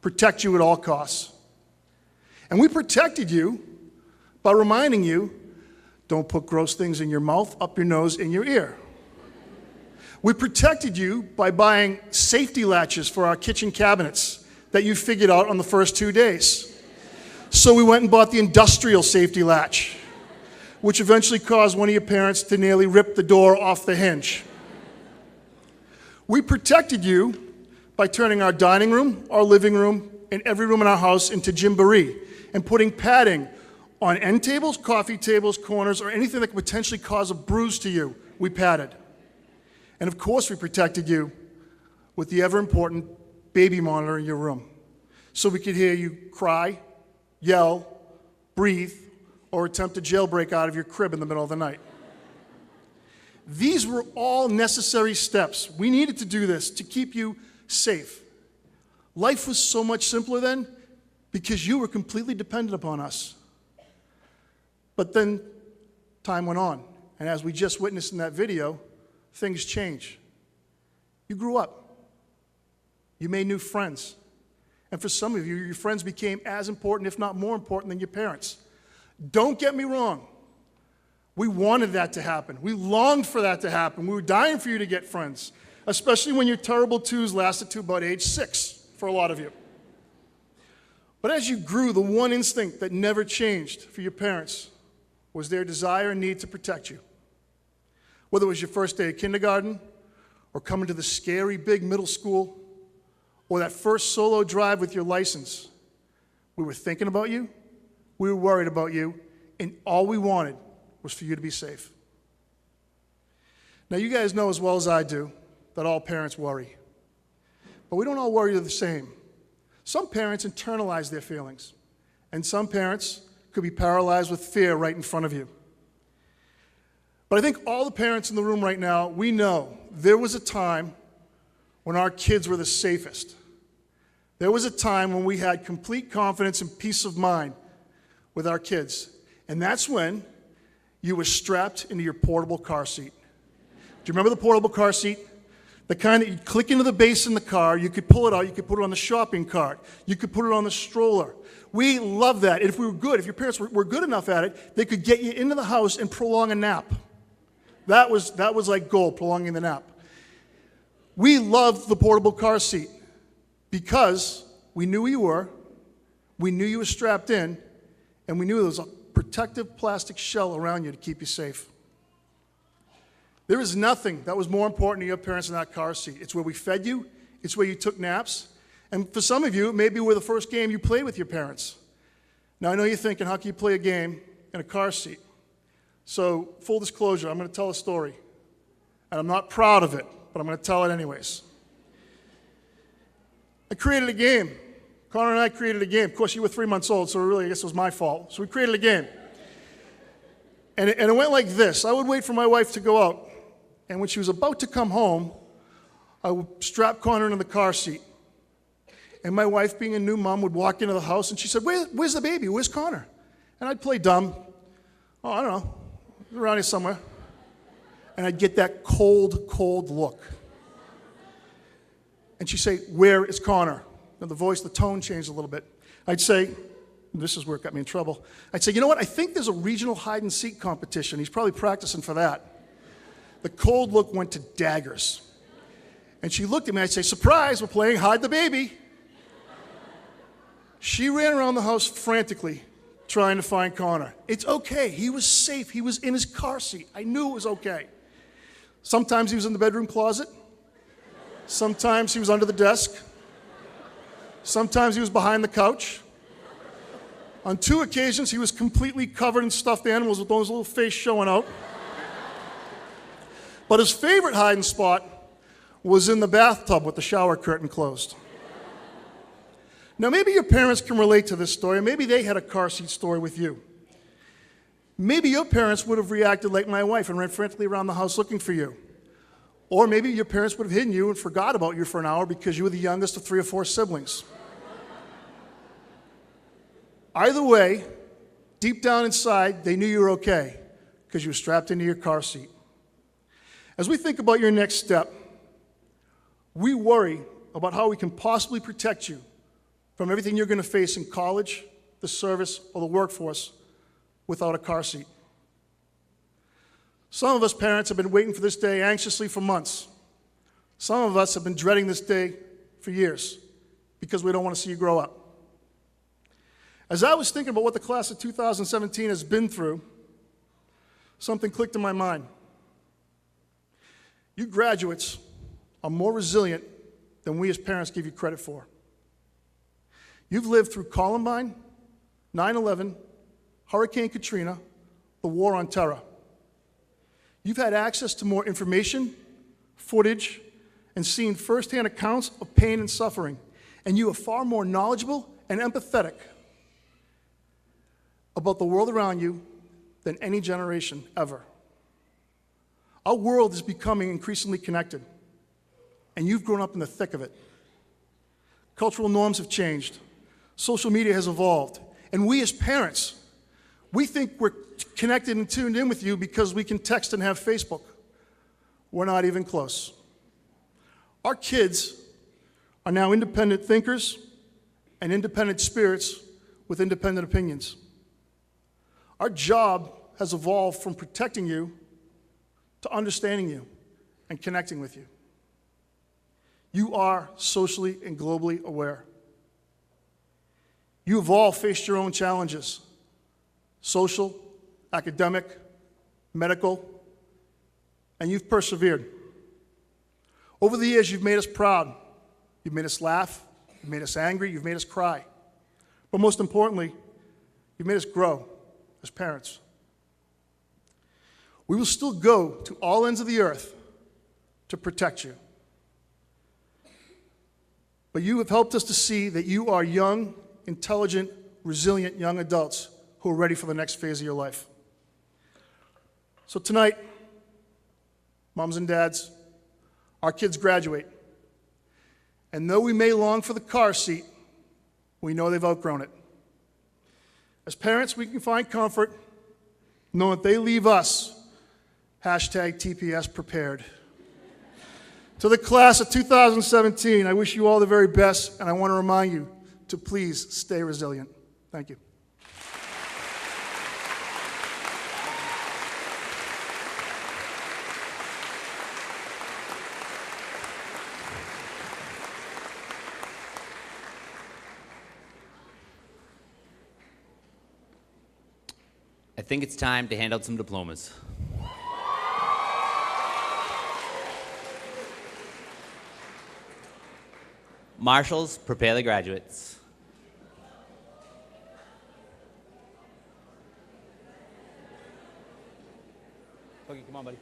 at all costs. And we protected you by reminding you, don't put gross things in your mouth, up your nose, in your ear. We protected you by buying safety latches for our kitchen cabinets that you figured out on the first 2 days. So we went and bought the industrial safety latch, which eventually caused one of your parents to nearly rip the door off the hinge. We protected you by turning our dining room, our living room, and every room in our house into gymboree and putting padding on end tables, coffee tables, corners, or anything that could potentially cause a bruise to you. We padded. And of course we protected you with the ever-important baby monitor in your room, so we could hear you cry, yell, breathe, or attempt to jailbreak out of your crib in the middle of the night. These were all necessary steps. We needed to do this to keep you safe. Life was so much simpler then because you were completely dependent upon us. But then time went on, and as we just witnessed in that video, things changed. You grew up. You made new friends. And for some of you, your friends became as important, if not more important, than your parents. Don't get me wrong. We wanted that to happen. We longed for that to happen. We were dying for you to get friends, especially when your terrible twos lasted to about age 6 for a lot of you. But as you grew, the one instinct that never changed for your parents was their desire and need to protect you. Whether it was your first day of kindergarten, or coming to the scary big middle school, or that first solo drive with your license, we were thinking about you, we were worried about you, and all we wanted was for you to be safe. Now, you guys know as well as I do that all parents worry. But we don't all worry the same. Some parents internalize their feelings, and some parents could be paralyzed with fear right in front of you. But I think all the parents in the room right now, we know there was a time when our kids were the safest. There was a time when we had complete confidence and peace of mind with our kids. And that's when you were strapped into your portable car seat. Do you remember the portable car seat? The kind that you'd click into the base in the car, you could pull it out, you could put it on the shopping cart, you could put it on the stroller. We love that. And if we were good, if your parents were good enough at it, they could get you into the house and prolong a nap. That was like gold, prolonging the nap. We loved the portable car seat because we knew who you were, we knew you were strapped in, and we knew there was a protective plastic shell around you to keep you safe. There is nothing that was more important to your parents than that car seat. It's where we fed you, it's where you took naps, and for some of you, it may be where the first game you played with your parents. Now, I know you're thinking, how can you play a game in a car seat? So, full disclosure, I'm going to tell a story. And I'm not proud of it, but I'm going to tell it anyways. I created a game. Connor and I created a game. Of course, you were 3 months old, so really, I guess it was my fault. So we created a game. And it went like this. I would wait for my wife to go out, and when she was about to come home, I would strap Connor into the car seat. And my wife, being a new mom, would walk into the house, and she said, where's the baby? Where's Connor? And I'd play dumb. Oh, I don't know. He's around here somewhere. And I'd get that cold, cold look. And she'd say, where is Connor? And the voice, the tone changed a little bit. I'd say, this is where it got me in trouble. I'd say, you know what? I think there's a regional hide-and-seek competition. He's probably practicing for that. The cold look went to daggers. And she looked at me. I'd say, surprise, we're playing hide the baby. She ran around the house frantically, trying to find Connor. It's okay. He was safe. He was in his car seat. I knew it was okay. Sometimes he was in the bedroom closet. Sometimes he was under the desk. Sometimes he was behind the couch. On 2 occasions, he was completely covered in stuffed animals with those little face showing out. But his favorite hiding spot was in the bathtub with the shower curtain closed. Now, maybe your parents can relate to this story. Maybe they had a car seat story with you. Maybe your parents would have reacted like my wife and ran frantically around the house looking for you. Or maybe your parents would have hidden you and forgot about you for an hour because you were the youngest of 3 or 4 siblings. Either way, deep down inside, they knew you were okay because you were strapped into your car seat. As we think about your next step, we worry about how we can possibly protect you from everything you're going to face in college, the service, or the workforce without a car seat. Some of us parents have been waiting for this day anxiously for months. Some of us have been dreading this day for years because we don't want to see you grow up. As I was thinking about what the class of 2017 has been through, something clicked in my mind. You graduates are more resilient than we as parents give you credit for. You've lived through Columbine, 9/11, Hurricane Katrina, the War on Terror. You've had access to more information, footage, and seen firsthand accounts of pain and suffering, and you are far more knowledgeable and empathetic about the world around you than any generation ever. Our world is becoming increasingly connected, and you've grown up in the thick of it. Cultural norms have changed. Social media has evolved. And we as parents, we think we're connected and tuned in with you because we can text and have Facebook. We're not even close. Our kids are now independent thinkers and independent spirits with independent opinions. Our job has evolved from protecting you to understanding you and connecting with you. You are socially and globally aware. You have all faced your own challenges, social, academic, medical, and you've persevered. Over the years, you've made us proud. You've made us laugh. You've made us angry. You've made us cry. But most importantly, you've made us grow as parents. We will still go to all ends of the earth to protect you. But you have helped us to see that you are young, intelligent, resilient young adults who are ready for the next phase of your life. So tonight, moms and dads, our kids graduate. And though we may long for the car seat, we know they've outgrown it. As parents, we can find comfort knowing that they leave us, #TPS prepared. To the class of 2017, I wish you all the very best, and I want to remind you to please stay resilient. Thank you. I think it's time to hand out some diplomas. Marshals, prepare the graduates. Okay, come on, buddy.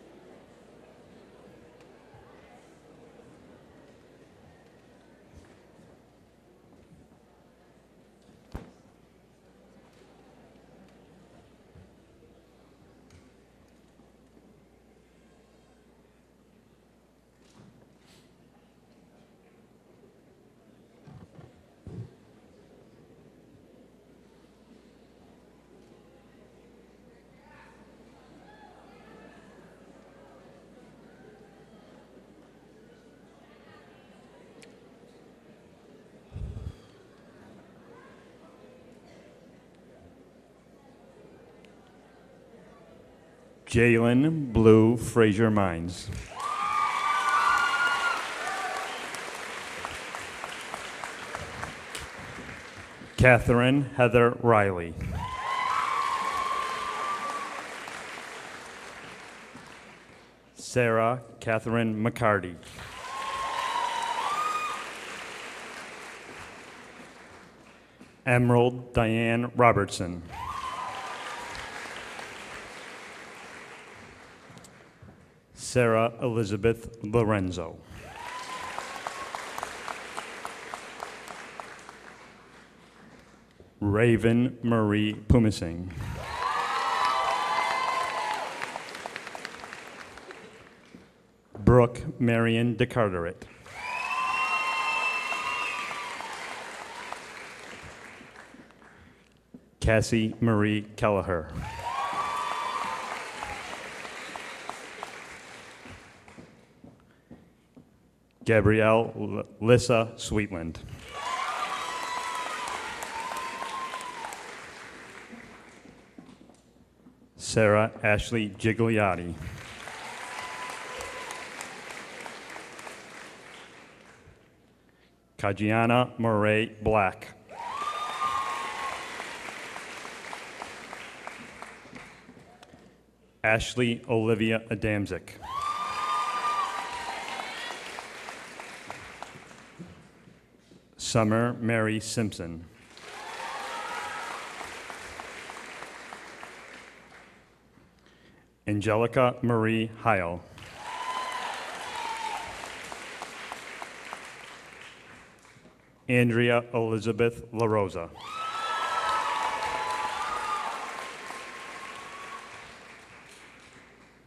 Jalen Blue Fraser Mines. Catherine Heather Riley. Sarah Catherine McCarty. Emerald Diane Robertson. Sarah Elizabeth Lorenzo. Raven Marie Pumising. Brooke Marion DeCarteret. Cassie Marie Kelleher. Gabrielle Lissa Sweetland. Sarah Ashley Gigliotti. Kajiana Murray Black. Ashley Olivia Adamczyk. Summer Mary Simpson. Angelica Marie Heil. Andrea Elizabeth La Rosa.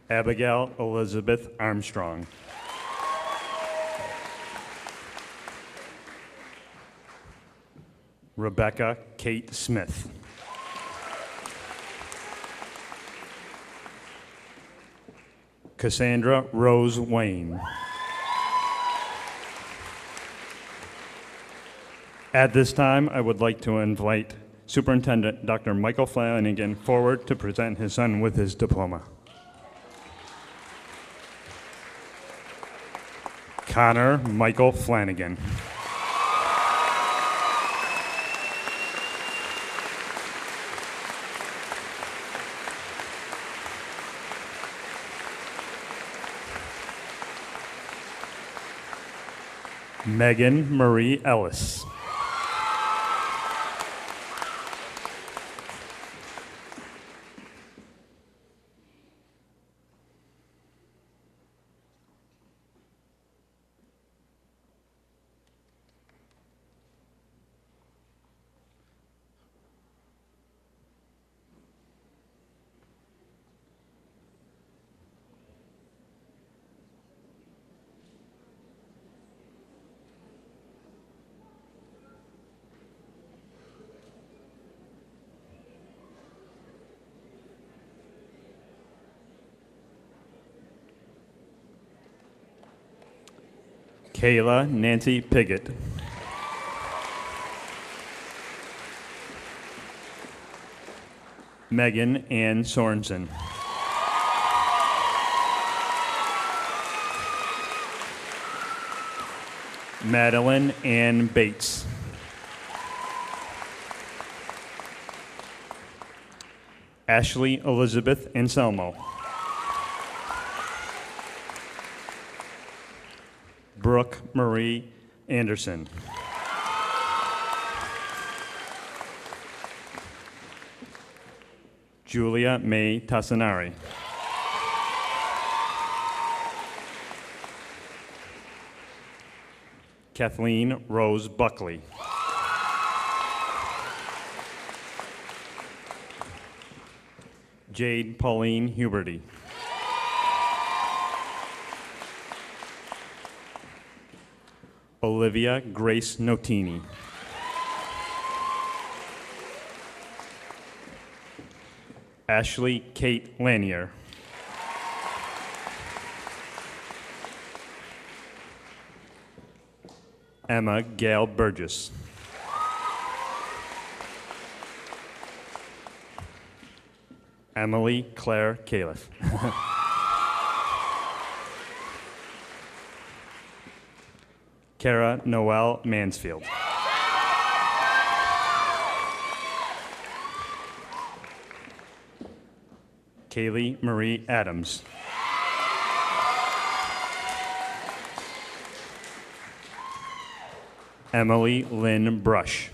Abigail Elizabeth Armstrong. Rebecca Kate Smith. Cassandra Rose Wayne. At this time, I would like to invite Superintendent Dr. Michael Flanagan forward to present his son with his diploma. Connor Michael Flanagan. Megan Marie Ellis. Kayla Nancy Piggott. Megan Ann Sorensen. Madeline Ann Bates. Ashley Elizabeth Anselmo. Brooke Marie Anderson. Julia May Tassinari. Kathleen Rose Buckley. Jade Pauline Huberty. Olivia Grace Notini. Ashley Kate Lanier. Emma Gail Burgess. Emily Claire Califf. Kara Noelle Mansfield. Kaylee Marie Adams. Emily Lynn Brush.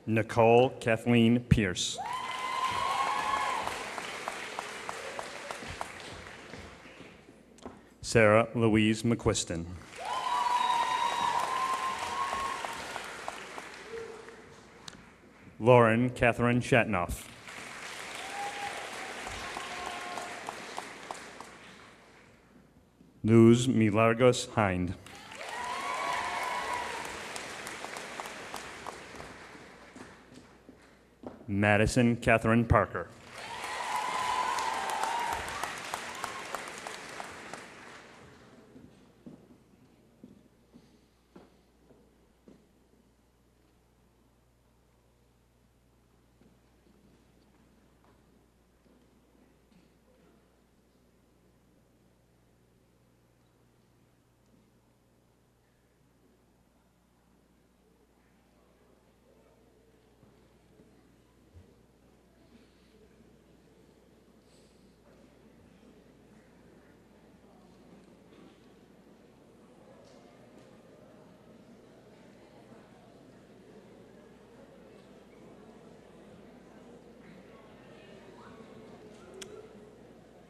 Nicole Kathleen Pierce. Sarah Louise McQuiston. Lauren Catherine Shatnoff. Luz Milagros Hind. Madison Catherine Parker.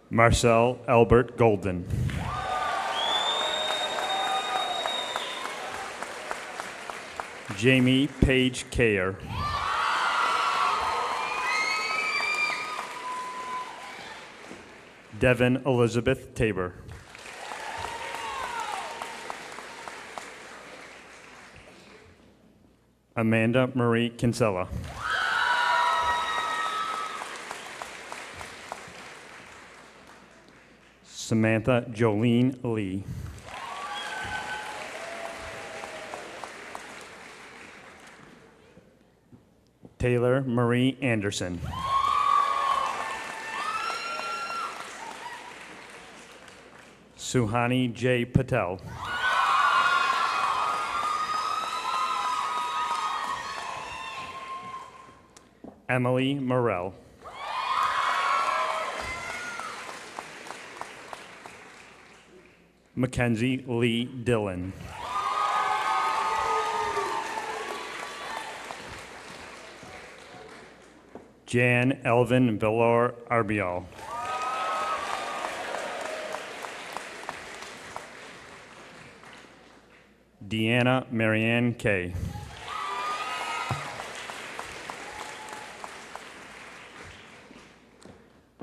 Marcel Albert Golden. Jamie Page Kayer. Devin Elizabeth Tabor. Amanda Marie Kinsella. Samantha Jolene Lee. Taylor Marie Anderson. Suhani J. Patel. Emily Morell. Mackenzie Lee Dillon. Jan Elvin Villar Arbial. Deanna Marianne Kay.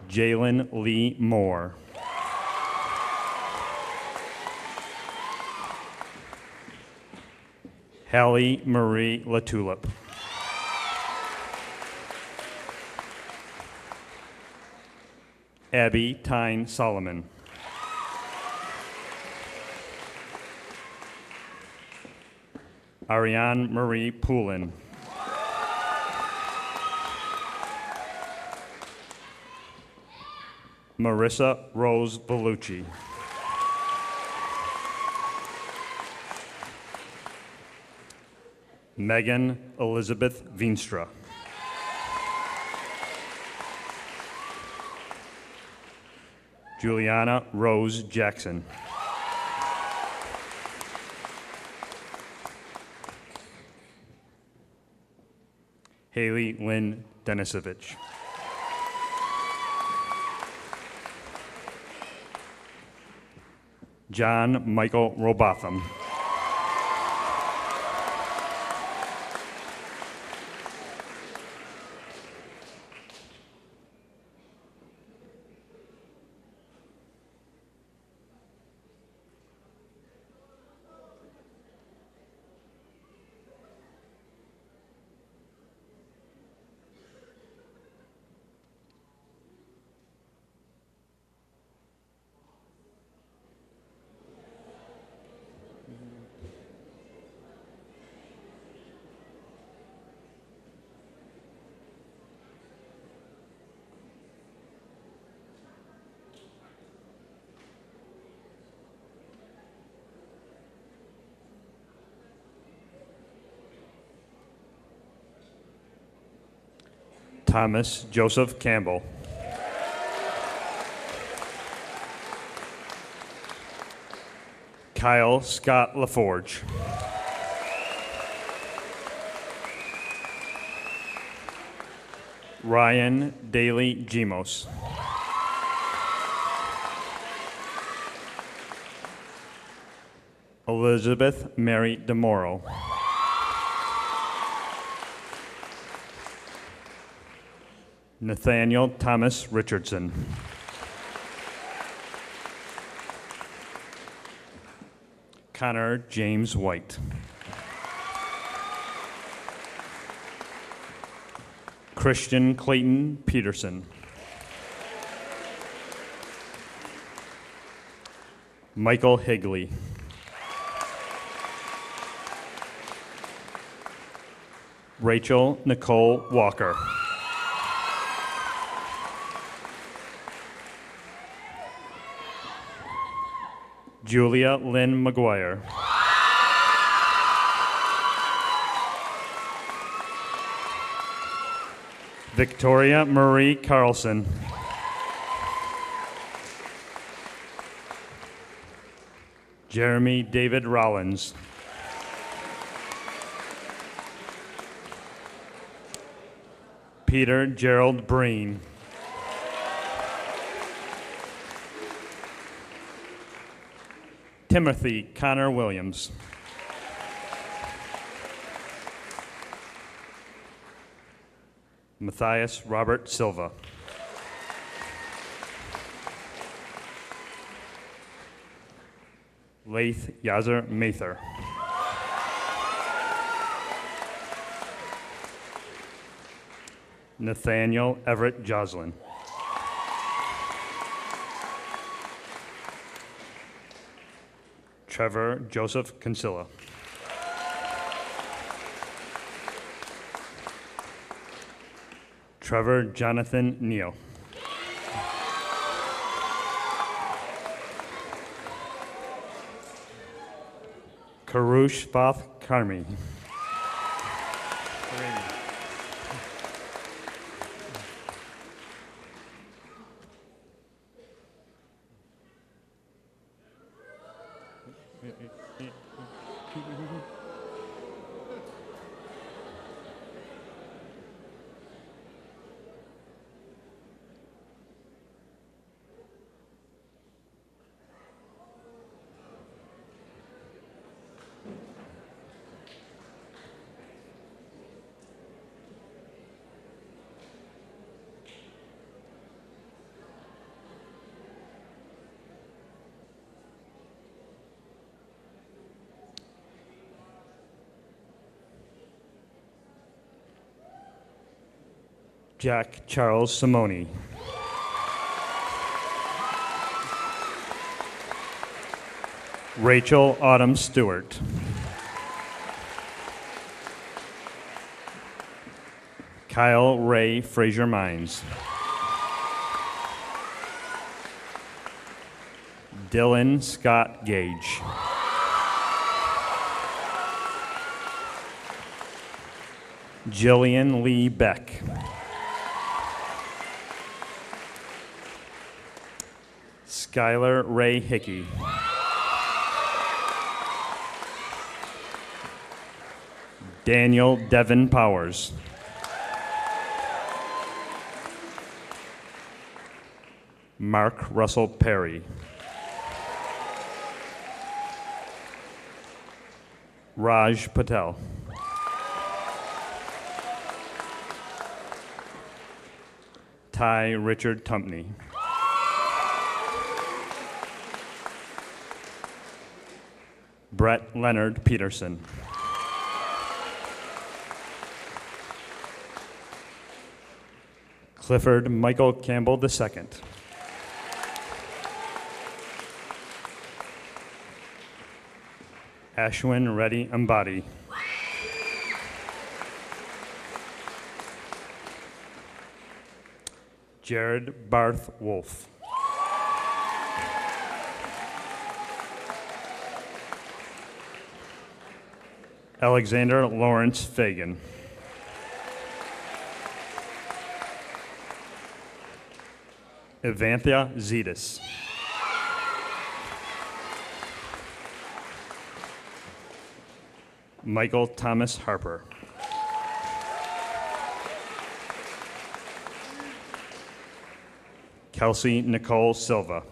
Jalen Lee Moore. Hallie Marie LaTulip. Abby Tyne Solomon. Ariane Marie Poulin. Marissa Rose Bellucci. Megan Elizabeth Veenstra. Juliana Rose Jackson. Haley Lynn Denisovich. John Michael Robotham. Thomas Joseph Campbell. Kyle Scott LaForge. Ryan Daly Gimos. Elizabeth Mary DeMoro. Nathaniel Thomas Richardson. Connor James White. Christian Clayton Peterson. Michael Higley. Rachel Nicole Walker. Julia Lynn McGuire. Victoria Marie Carlson. Jeremy David Rollins. Peter Gerald Breen. Timothy Connor Williams. Matthias Robert Silva. Laith Yazer Mather. Nathaniel Everett Joslin. Trevor Joseph Consilla. Trevor Jonathan Neal. Karush Fath Karmi. Jack Charles Simoni. Rachel Autumn Stewart. Kyle Ray Fraser Mines. Dylan Scott Gage. Jillian Lee Beck. Skylar Ray Hickey. Daniel Devin Powers. Mark Russell Perry. Raj Patel. Ty Richard Tumpney. Brett Leonard Peterson. Clifford Michael Campbell II. Ashwin Reddy Ambadi. Jared Barth Wolf. Alexander Lawrence Fagan. Evanthia Zetas. Michael Thomas Harper. Kelsey Nicole Silva.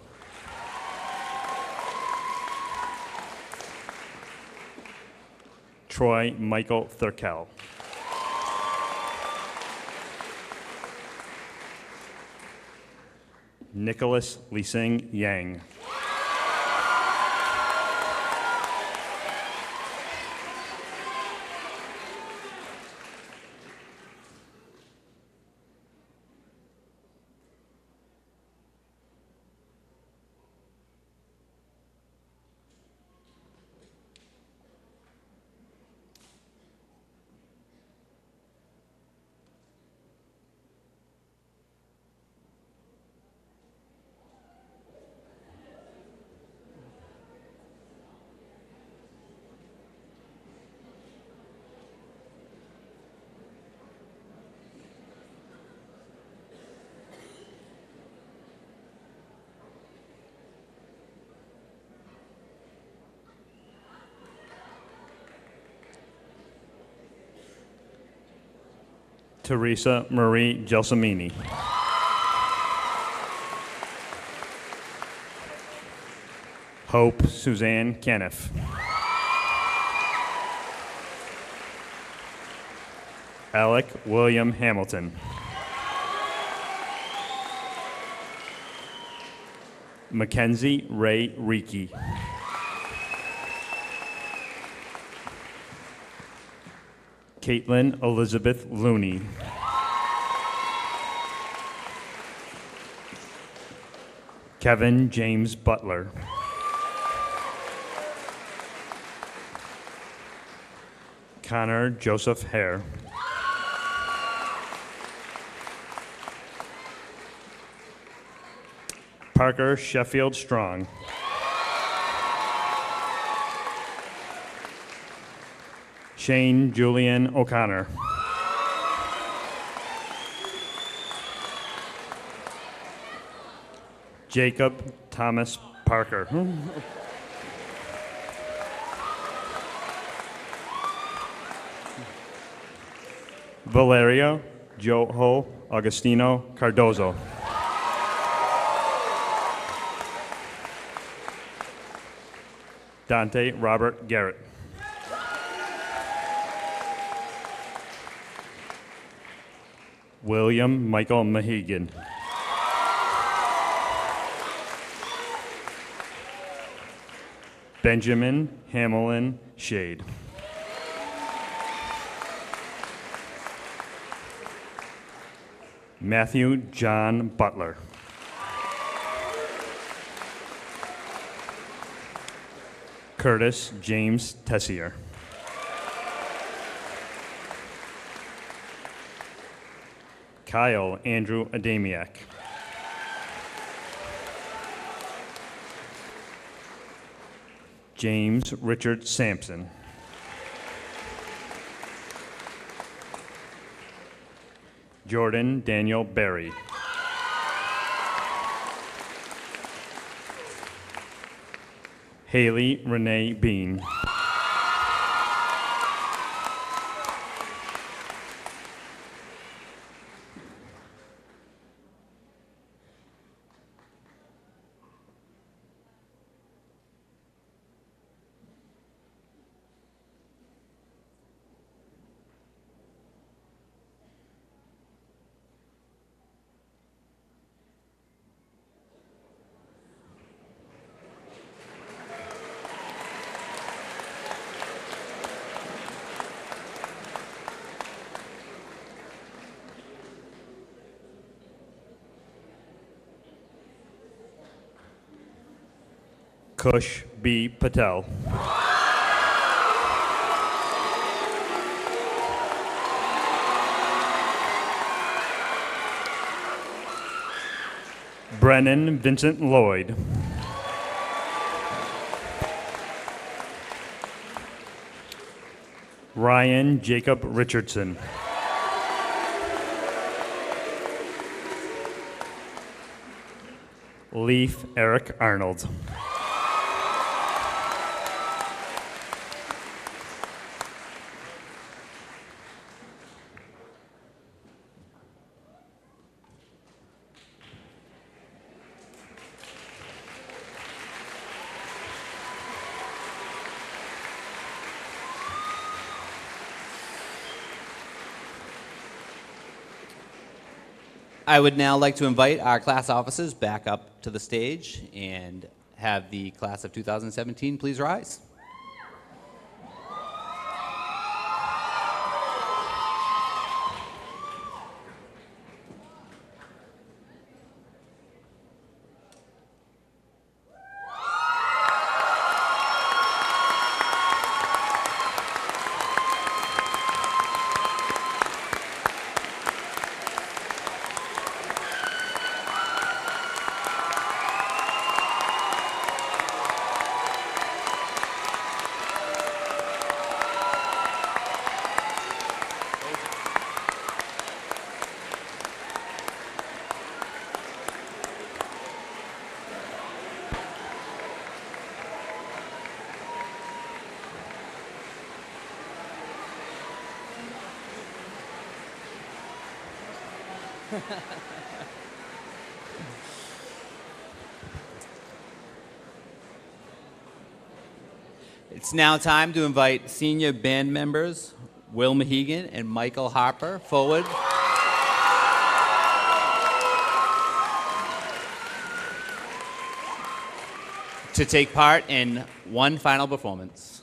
Troy Michael Thurkel. Nicholas Lising Yang. Teresa Marie Gelsomini. Hope Suzanne Caniff. Alec William Hamilton. Mackenzie Ray Reiki. Caitlin Elizabeth Looney. Kevin James Butler. Connor Joseph Hare. Parker Sheffield Strong. Shane Julian O'Connor. Jacob Thomas Parker. Valerio Joho Agostino Cardozo. Dante Robert Garrett. William Michael Mahegan. Benjamin Hamlin Shade. Matthew John Butler. Curtis James Tessier. Kyle Andrew Adamiak. James Richard Sampson. Jordan Daniel Berry. Haley Renee Bean. Kush B. Patel. Brennan Vincent Lloyd. Ryan Jacob Richardson. Leaf Eric Arnold. I would now like to invite our class officers back up to the stage and have the class of 2017 please rise. It's now time to invite senior band members Will Mahegan and Michael Harper forward. To take part in one final performance.